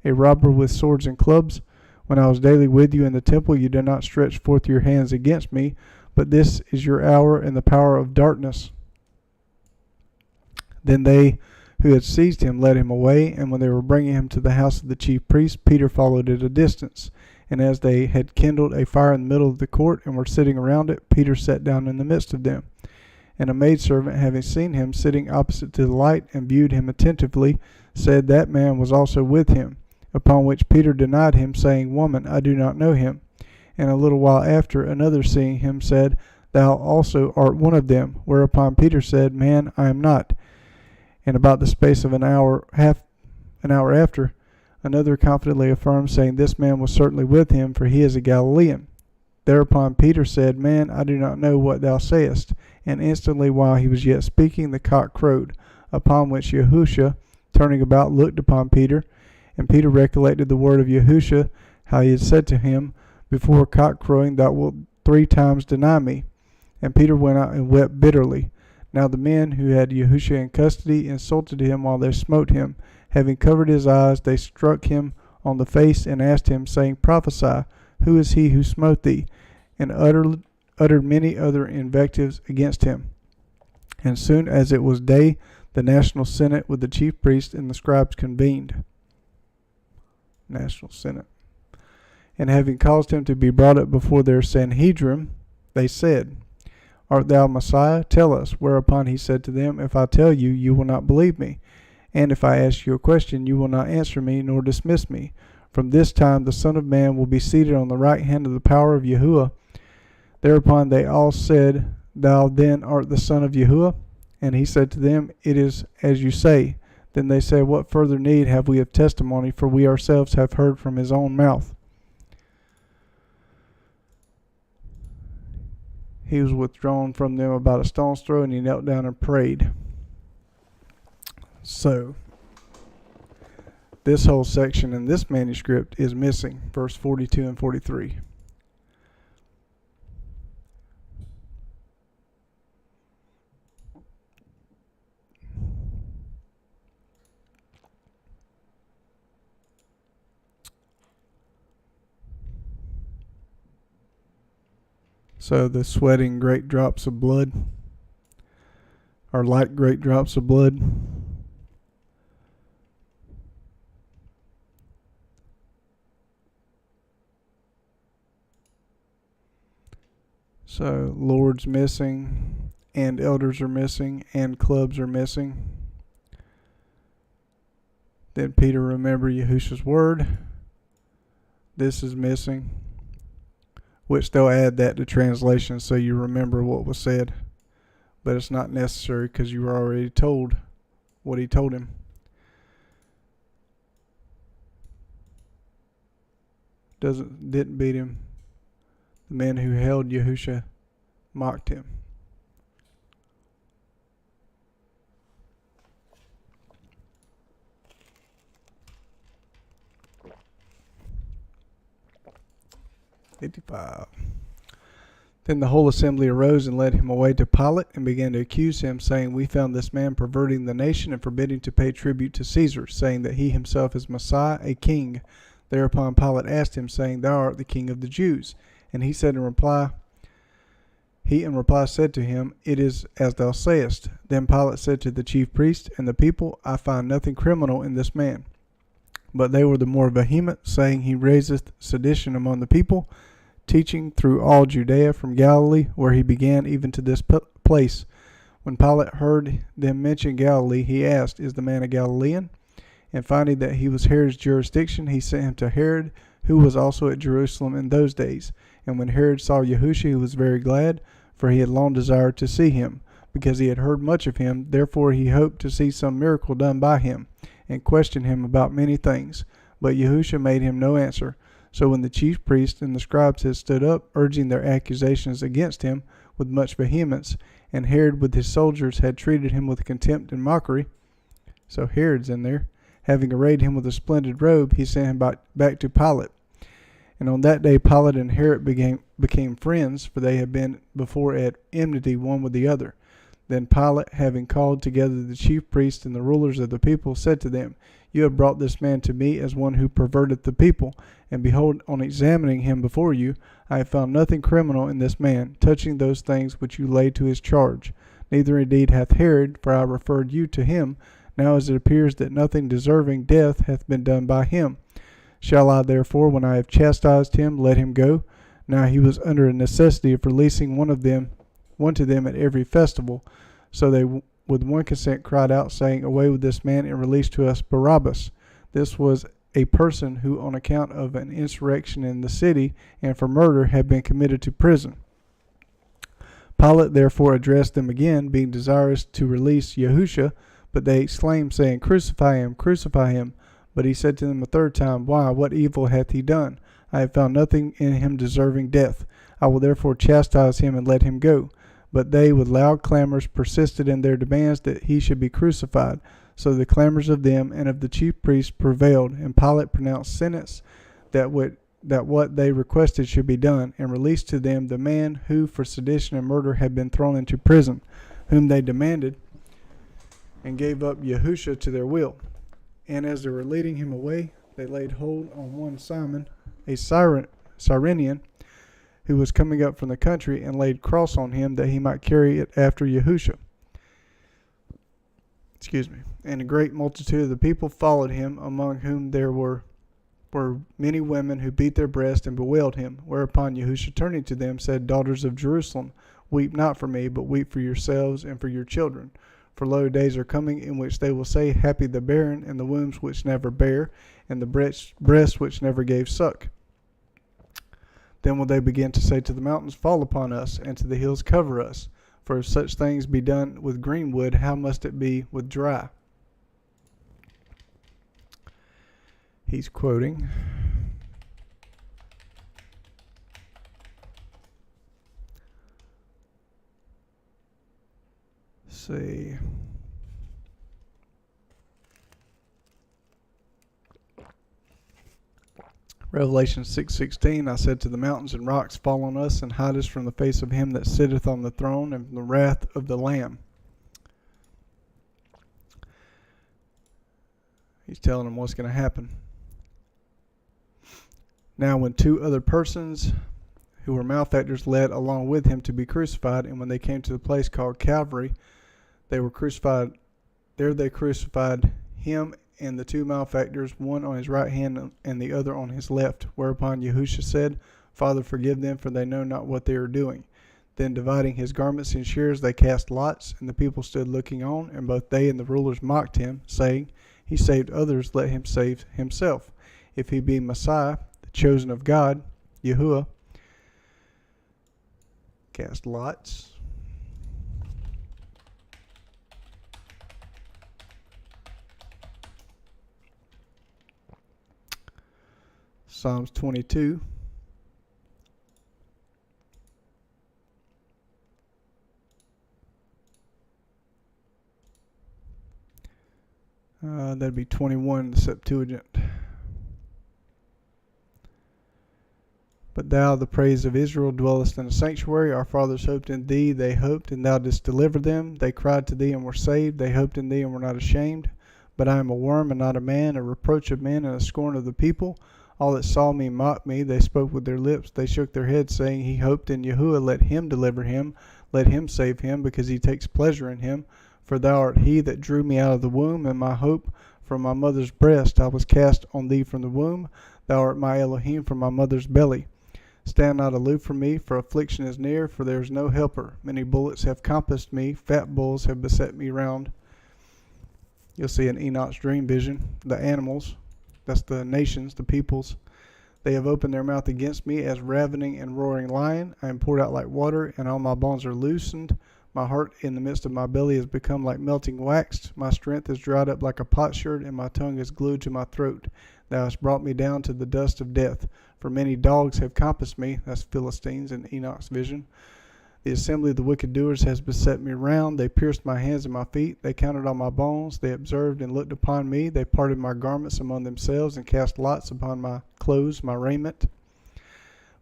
a robber with swords and clubs? When I was daily with you in the temple, you did not stretch forth your hands against me, but this is your hour and the power of darkness. Then they who had seized him led him away, and when they were bringing him to the house of the chief priest, Peter followed at a distance. And as they had kindled a fire in the middle of the court, and were sitting around it, Peter sat down in the midst of them. And a maidservant, having seen him sitting opposite to the light, and viewed him attentively, said, That man was also with him. Upon which Peter denied him, saying, Woman, I do not know him. And a little while after, another seeing him said, Thou also art one of them. Whereupon Peter said, Man, I am not. And about the space of an hour after, another confidently affirmed, saying, This man was certainly with him, for he is a Galilean. Thereupon Peter said, Man, I do not know what thou sayest. And instantly while he was yet speaking, the cock crowed. Upon which Yahushua, turning about, looked upon Peter. And Peter recollected the word of Yahushua, how he had said to him, Before cock crowing thou wilt 3 times deny me. And Peter went out and wept bitterly. Now the men who had Yahushua in custody insulted him while they smote him. Having covered his eyes, they struck him on the face and asked him, saying, Prophesy, who is he who smote thee? And uttered many other invectives against him. And soon as it was day, the national senate with the chief priests and the scribes convened. National senate. And having caused him to be brought up before their Sanhedrin, they said, Art thou Messiah? Tell us. Whereupon he said to them, If I tell you, you will not believe me. And if I ask you a question, you will not answer me, nor dismiss me. From this time the Son of Man will be seated on the right hand of the power of Yahuwah. Thereupon they all said, Thou then art the Son of Yahuwah? And he said to them, It is as you say. Then they said, What further need have we of testimony? For we ourselves have heard from his own mouth. He was withdrawn from them about a stone's throw, and he knelt down and prayed. So, this whole section in this manuscript is missing, verse 42 and 43. So the sweating great drops of blood are like great drops of blood. So lords missing, and elders are missing, and clubs are missing. Then Peter remembered Yahushua's word. This is missing. Which they'll add that to translation so you remember what was said. But it's not necessary because you were already told what he told him. Didn't beat him. The man who held Yahushua mocked him. 55. Then the whole assembly arose and led him away to Pilate and began to accuse him, saying, We found this man perverting the nation and forbidding to pay tribute to Caesar, saying that he himself is Messiah, a king. Thereupon Pilate asked him, saying, Thou art the king of the Jews. And he in reply said to him, It is as thou sayest. Then Pilate said to the chief priests and the people, I find nothing criminal in this man. But they were the more vehement, saying, He raiseth sedition among the people, teaching through all Judea from Galilee, where he began, even to this place. When Pilate heard them mention Galilee, he asked, Is the man a Galilean? And finding that he was Herod's jurisdiction, he sent him to Herod, who was also at Jerusalem in those days. And when Herod saw Yahusha, he was very glad, for he had long desired to see him, because he had heard much of him. Therefore he hoped to see some miracle done by him, and questioned him about many things. But Yahusha made him no answer. So when the chief priests and the scribes had stood up, urging their accusations against him with much vehemence, and Herod with his soldiers had treated him with contempt and mockery, so Herod's in there, having arrayed him with a splendid robe, he sent him back to Pilate. And on that day Pilate and Herod became friends, for they had been before at enmity one with the other. Then Pilate, having called together the chief priests and the rulers of the people, said to them, You have brought this man to me as one who perverteth the people. And behold, on examining him before you, I have found nothing criminal in this man, touching those things which you laid to his charge. Neither indeed hath Herod, for I referred you to him, now as it appears that nothing deserving death hath been done by him. Shall I therefore, when I have chastised him, let him go? Now he was under a necessity of releasing one to them at every festival. So they with one consent cried out, saying, Away with this man, and release to us Barabbas. This was a person who, on account of an insurrection in the city and for murder, had been committed to prison. Pilate therefore addressed them again, being desirous to release Yahusha, but they exclaimed, saying, Crucify him, crucify him. But he said to them a third time, Why, what evil hath he done? I have found nothing in him deserving death. I will therefore chastise him and let him go. But they, with loud clamors, persisted in their demands that he should be crucified. So the clamors of them and of the chief priests prevailed, and Pilate pronounced sentence that what they requested should be done, and released to them the man who for sedition and murder had been thrown into prison, whom they demanded, and gave up Yahusha to their will. And as they were leading him away, they laid hold on one Simon, a Cyrenian, who was coming up from the country, and laid cross on him that he might carry it after Yahusha. And a great multitude of the people followed him, among whom there were many women who beat their breasts and bewailed him. Whereupon Yahusha, turning to them, said, Daughters of Jerusalem, weep not for me, but weep for yourselves and for your children. For lo, days are coming in which they will say, Happy the barren, and the wombs which never bare, and the breasts which never gave suck. Then will they begin to say to the mountains, Fall upon us, and to the hills, Cover us. For if such things be done with green wood, how must it be with dry? He's quoting Revelation 6:16, I said to the mountains and rocks, Fall on us, and hide us from the face of him that sitteth on the throne, and from the wrath of the Lamb. He's telling them what's going to happen. Now when two other persons who were malefactors led along with him to be crucified, and when they came to the place called Calvary, they were crucified. There they crucified him and the two malefactors, one on his right hand and the other on his left. Whereupon Yahusha said, Father, forgive them, for they know not what they are doing. Then dividing his garments in shares, they cast lots, and the people stood looking on, and both they and the rulers mocked him, saying, He saved others, let him save himself. If he be Messiah, the chosen of God, Yahuwah, cast lots. Psalms 22. That'd be 21 in the Septuagint. But thou, the praise of Israel, dwellest in the sanctuary. Our fathers hoped in thee, they hoped, and thou didst deliver them. They cried to thee and were saved. They hoped in thee and were not ashamed. But I am a worm and not a man, a reproach of men and a scorn of the people. All that saw me mocked me. They spoke with their lips. They shook their heads, saying, He hoped in Yahuwah. Let him deliver him. Let him save him, because he takes pleasure in him. For thou art he that drew me out of the womb, and my hope from my mother's breast. I was cast on thee from the womb. Thou art my Elohim from my mother's belly. Stand not aloof from me, for affliction is near, for there is no helper. Many bullets have compassed me. Fat bulls have beset me round. You'll see in Enoch's dream vision, the animals, that's the nations, the peoples. They have opened their mouth against me as ravening and roaring lion. I am poured out like water, and all my bones are loosened. My heart in the midst of my belly has become like melting wax. My strength is dried up like a potsherd, and my tongue is glued to my throat. Thou hast brought me down to the dust of death. For many dogs have compassed me. That's Philistines in Enoch's vision. The assembly of the wicked doers has beset me round. They pierced my hands and my feet. They counted all my bones. They observed and looked upon me. They parted my garments among themselves and cast lots upon my clothes, my raiment.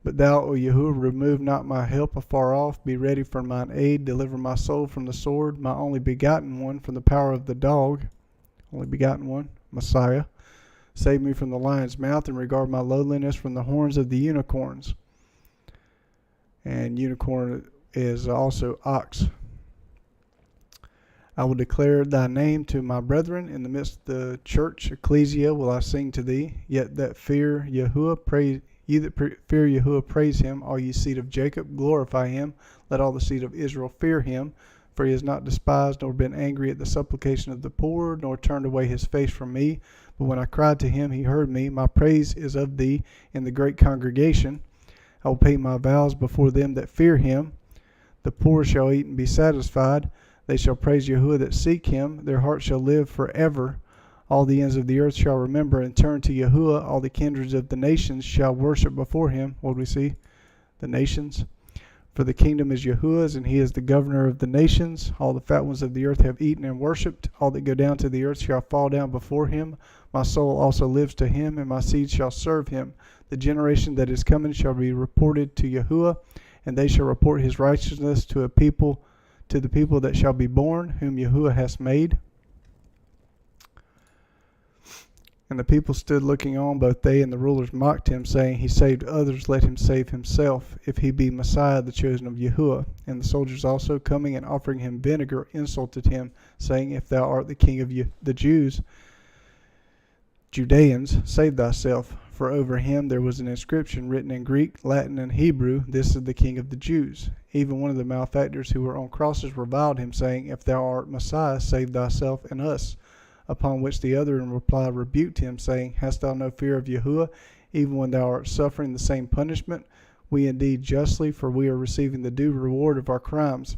But thou, O Yahuwah, remove not my help afar off. Be ready for mine aid. Deliver my soul from the sword, my only begotten one from the power of the dog. Only begotten one, Messiah. Save me from the lion's mouth, and regard my lowliness from the horns of the unicorns. And unicorn is also ox. I will declare thy name to my brethren. In the midst of the church, ecclesia, will I sing to thee. Yet that fear Yahuwah, praise ye that fear Yahuwah, praise him. All ye seed of Jacob, glorify him. Let all the seed of Israel fear him. For he has not despised nor been angry at the supplication of the poor, nor turned away his face from me. But when I cried to him, he heard me. My praise is of thee in the great congregation. I will pay my vows before them that fear him. The poor shall eat and be satisfied. They shall praise Yahuwah that seek him. Their heart shall live forever. All the ends of the earth shall remember and turn to Yahuwah. All the kindreds of the nations shall worship before him. What do we see? The nations. For the kingdom is Yahuwah's, and he is the governor of the nations. All the fat ones of the earth have eaten and worshipped. All that go down to the earth shall fall down before him. My soul also lives to him, and my seed shall serve him. The generation that is coming shall be reported to Yahuwah, and they shall report his righteousness to the people that shall be born, whom Yahuwah has made. And the people stood looking on, both they and the rulers mocked him, saying, He saved others, let him save himself, if he be Messiah, the chosen of Yahuwah. And the soldiers also, coming and offering him vinegar, insulted him, saying, If thou art the king of the Jews, Judeans, save thyself. For over him there was an inscription written in Greek, Latin, and Hebrew, This is the king of the Jews. Even one of the malefactors who were on crosses reviled him, saying, If thou art Messiah, save thyself and us. Upon which the other in reply rebuked him, saying, Hast thou no fear of Yahuwah, even when thou art suffering the same punishment? We indeed justly, for we are receiving the due reward of our crimes.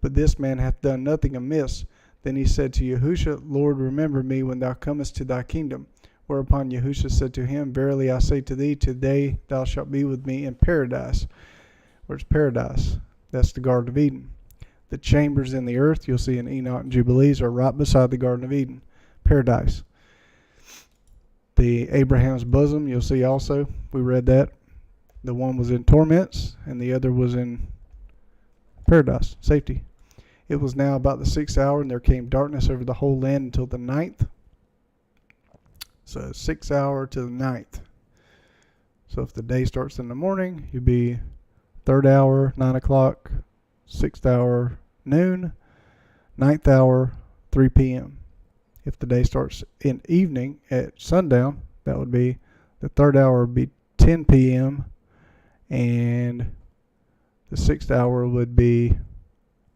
But this man hath done nothing amiss. Then he said to Yahusha, Lord, remember me when thou comest to thy kingdom. Whereupon Yahusha said to him, Verily I say to thee, today thou shalt be with me in paradise. Where's paradise? That's the Garden of Eden. The chambers in the earth, you'll see in Enoch and Jubilees, are right beside the Garden of Eden. Paradise. The Abraham's bosom, you'll see also. We read that. The one was in torments, and the other was in paradise, safety. It was now about the 6th hour, and there came darkness over the whole land until the 9th. So 6th hour to the 9th. So if the day starts in the morning, you'd be 3rd hour, 9 o'clock, 6th hour, noon, 9th hour, 3 p.m. If the day starts in evening at sundown, that would be the 3rd hour would be 10 p.m. and the 6th hour would be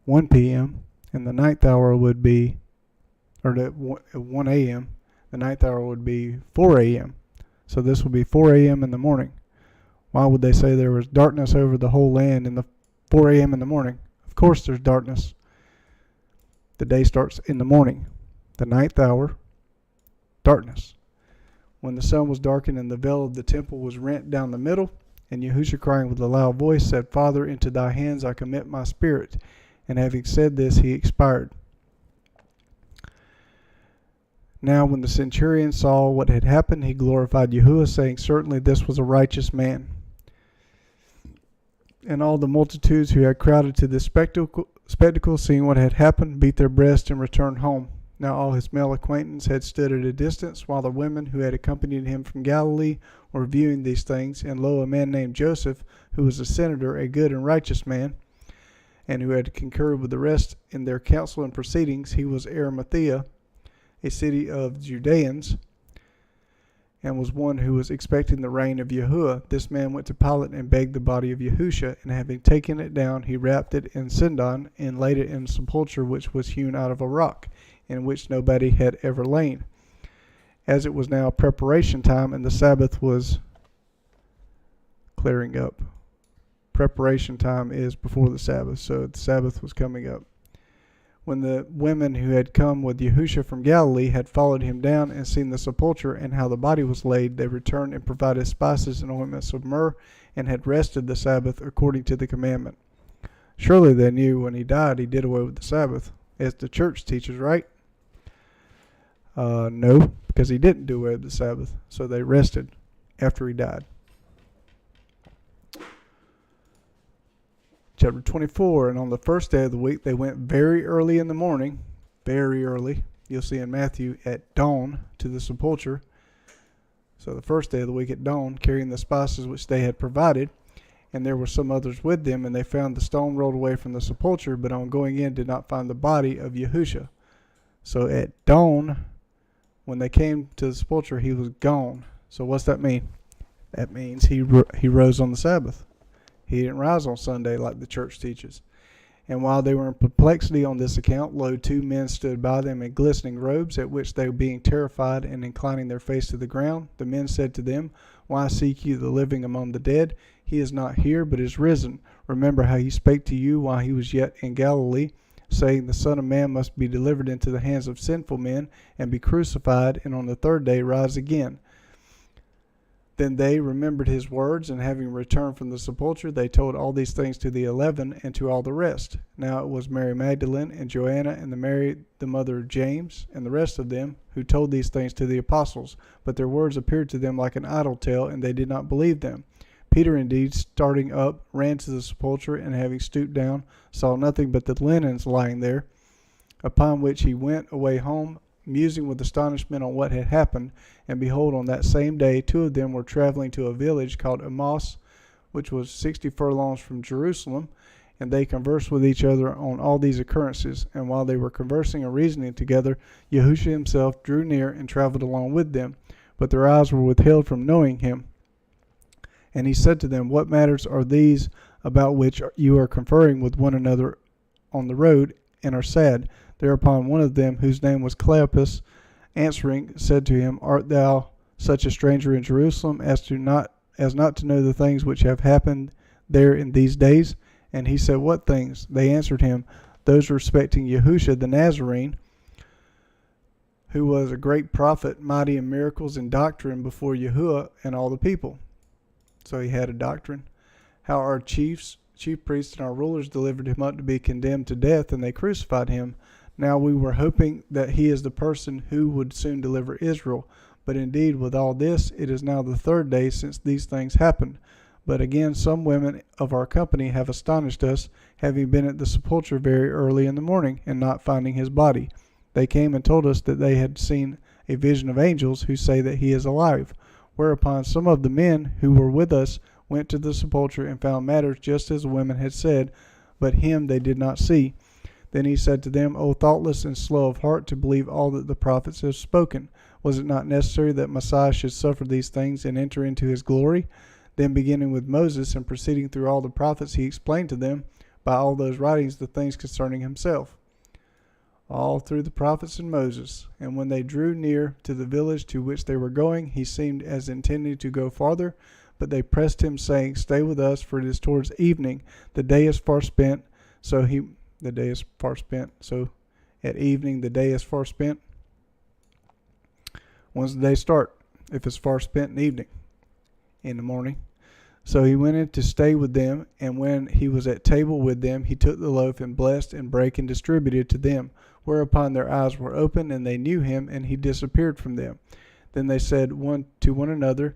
1 p.m. and the 9th hour would be, or the 1 a.m. The 9th hour would be 4 a.m. So this would be 4 a.m. in the morning. Why would they say there was darkness over the whole land in the 4 a.m. in the morning? Of course there's darkness. The day starts in the morning. The 9th hour, darkness. When the sun was darkened and the veil of the temple was rent down the middle, and Yahusha crying with a loud voice said, Father, into thy hands I commit my spirit. And having said this, he expired. Now when the centurion saw what had happened, he glorified Yahuwah, saying, Certainly this was a righteous man. And all the multitudes who had crowded to this spectacle, seeing what had happened, beat their breasts and returned home. Now all his male acquaintance had stood at a distance, while the women who had accompanied him from Galilee were viewing these things. And lo, a man named Joseph, who was a senator, a good and righteous man, and who had concurred with the rest in their counsel and proceedings, he was Arimathea, a city of Judeans, and was one who was expecting the reign of Yahuwah. This man went to Pilate and begged the body of Yahusha, and having taken it down, he wrapped it in sindon and laid it in a sepulchre which was hewn out of a rock, in which nobody had ever lain. As it was now preparation time, and the Sabbath was clearing up. Preparation time is before the Sabbath, so the Sabbath was coming up. When the women who had come with Yahusha from Galilee had followed him down and seen the sepulchre and how the body was laid, they returned and provided spices and ointments of myrrh, and had rested the Sabbath according to the commandment. Surely they knew when he died he did away with the Sabbath, as the church teaches, right? No, because he didn't do away with the Sabbath, so they rested after he died. Chapter 24, and on the first day of the week they went very early in the morning, very early, you'll see in Matthew, at dawn to the sepulchre. So the first day of the week at dawn, carrying the spices which they had provided, and there were some others with them, and they found the stone rolled away from the sepulchre, but on going in did not find the body of Yahusha. So at dawn, when they came to the sepulchre, he was gone. So what's that mean? That means he rose on the Sabbath. He didn't rise on Sunday like the church teaches. And while they were in perplexity on this account, lo, two men stood by them in glistening robes, at which they, being terrified and inclining their face to the ground, the men said to them, Why seek you the living among the dead? He is not here, but is risen. Remember how he spake to you while he was yet in Galilee, saying, The Son of Man must be delivered into the hands of sinful men, and be crucified, and on the third day rise again. Then they remembered his words, and having returned from the sepulchre, they told all these things to the 11 and to all the rest. Now it was Mary Magdalene and Joanna and Mary, the mother of James, and the rest of them, who told these things to the apostles. But their words appeared to them like an idle tale, and they did not believe them. Peter indeed, starting up, ran to the sepulchre, and having stooped down, saw nothing but the linens lying there. Upon which he went away home, musing with astonishment on what had happened. And behold, on that same day, two of them were traveling to a village called Emmaus, which was 60 furlongs from Jerusalem, and they conversed with each other on all these occurrences. And while they were conversing and reasoning together, Yahushua himself drew near and traveled along with them, but their eyes were withheld from knowing him. And he said to them, What matters are these about which you are conferring with one another on the road, and are sad? Thereupon one of them, whose name was Cleopas, answering, said to him, Art thou such a stranger in Jerusalem as not to know the things which have happened there in these days? And he said, What things? They answered him, Those respecting Yahusha the Nazarene, who was a great prophet, mighty in miracles and doctrine before Yahuwah and all the people. So he had a doctrine. How our chief priests and our rulers delivered him up to be condemned to death, and they crucified him. Now we were hoping that he is the person who would soon deliver Israel. But indeed, with all this, it is now the third day since these things happened. But again, some women of our company have astonished us, having been at the sepulchre very early in the morning, and not finding his body. They came and told us that they had seen a vision of angels, who say that he is alive. Whereupon some of the men who were with us went to the sepulchre, and found matters just as the women had said, but him they did not see. Then he said to them, O thoughtless and slow of heart, to believe all that the prophets have spoken. Was it not necessary that Messiah should suffer these things and enter into his glory? Then beginning with Moses and proceeding through all the prophets, he explained to them by all those writings the things concerning himself. All through the prophets and Moses. And when they drew near to the village to which they were going, he seemed as intending to go farther, but they pressed him, saying, Stay with us, for it is towards evening. The day is far spent. So at evening the day is far spent. When's the day start? If it's far spent in evening, in the morning. So he went in to stay with them, and when he was at table with them, he took the loaf and blessed and brake and distributed to them. Whereupon their eyes were opened, and they knew him, and he disappeared from them. Then they said one to one another,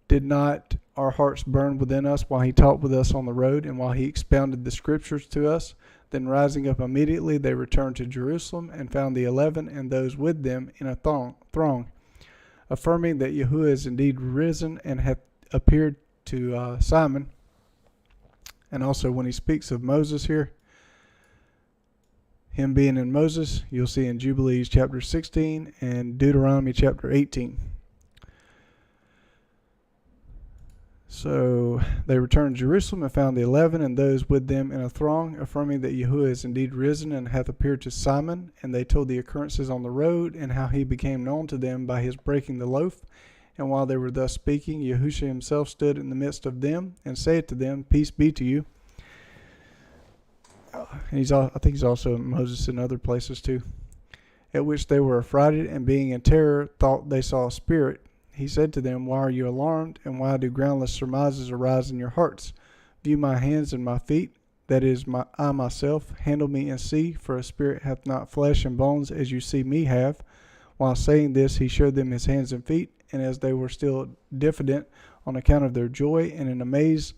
Did not our hearts burn within us while he talked with us on the road and while he expounded the scriptures to us? Then rising up immediately, they returned to Jerusalem and found the 11 and those with them in a throng, affirming that Yahuwah is indeed risen and hath appeared to Simon. And also when he speaks of Moses here, him being in Moses, you'll see in Jubilees chapter 16 and Deuteronomy chapter 18. So they returned to Jerusalem and found the 11 and those with them in a throng, affirming that Yahuwah is indeed risen and hath appeared to Simon. And they told the occurrences on the road and how he became known to them by his breaking the loaf. And while they were thus speaking, Yahushua himself stood in the midst of them and said to them, Peace be to you. And I think he's also Moses in other places too. At which they were affrighted, and being in terror, thought they saw a spirit. He said to them, Why are you alarmed, and why do groundless surmises arise in your hearts? View my hands and my feet, that is, I myself. Handle me and see, for a spirit hath not flesh and bones as you see me have. While saying this, he showed them his hands and feet, and as they were still diffident on account of their joy and in amaze,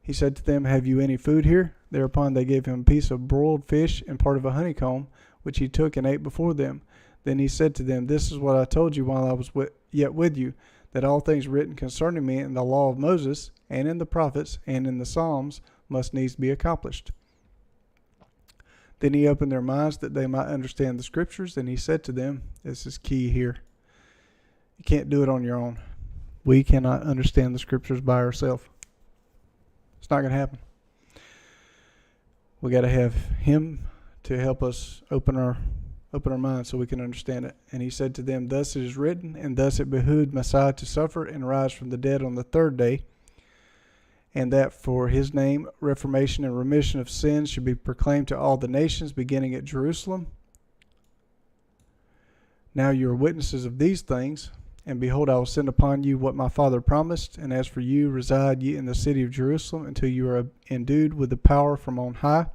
he said to them, Have you any food here? Thereupon they gave him a piece of broiled fish and part of a honeycomb, which he took and ate before them. Then he said to them, This is what I told you while I was yet with you, that all things written concerning me in the law of Moses, and in the prophets, and in the Psalms, must needs be accomplished. Then he opened their minds that they might understand the scriptures, and he said to them, this is key here, you can't do it on your own. We cannot understand the scriptures by ourselves. It's not going to happen. We got to have him to help us open our minds so we can understand it. And he said to them, Thus it is written, and thus it behooved Messiah to suffer and rise from the dead on the third day, and that for his name reformation and remission of sins should be proclaimed to all the nations, beginning at Jerusalem. Now you are witnesses of these things, and behold, I will send upon you what my Father promised, and as for you, reside ye in the city of Jerusalem until you are endued with the power from on high.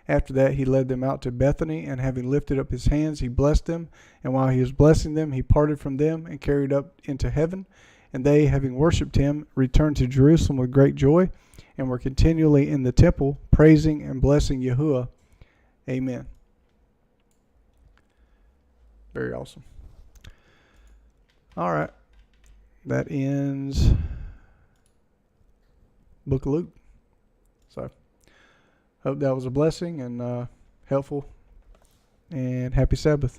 After that he led them out to Bethany, and having lifted up his hands, he blessed them. And while he was blessing them, he parted from them and carried up into heaven. And they, having worshipped him, returned to Jerusalem with great joy, and were continually in the temple, praising and blessing Yahuwah. Amen. Very awesome. All right. That ends Book of Luke. So, hope that was a blessing and helpful. And happy Sabbath.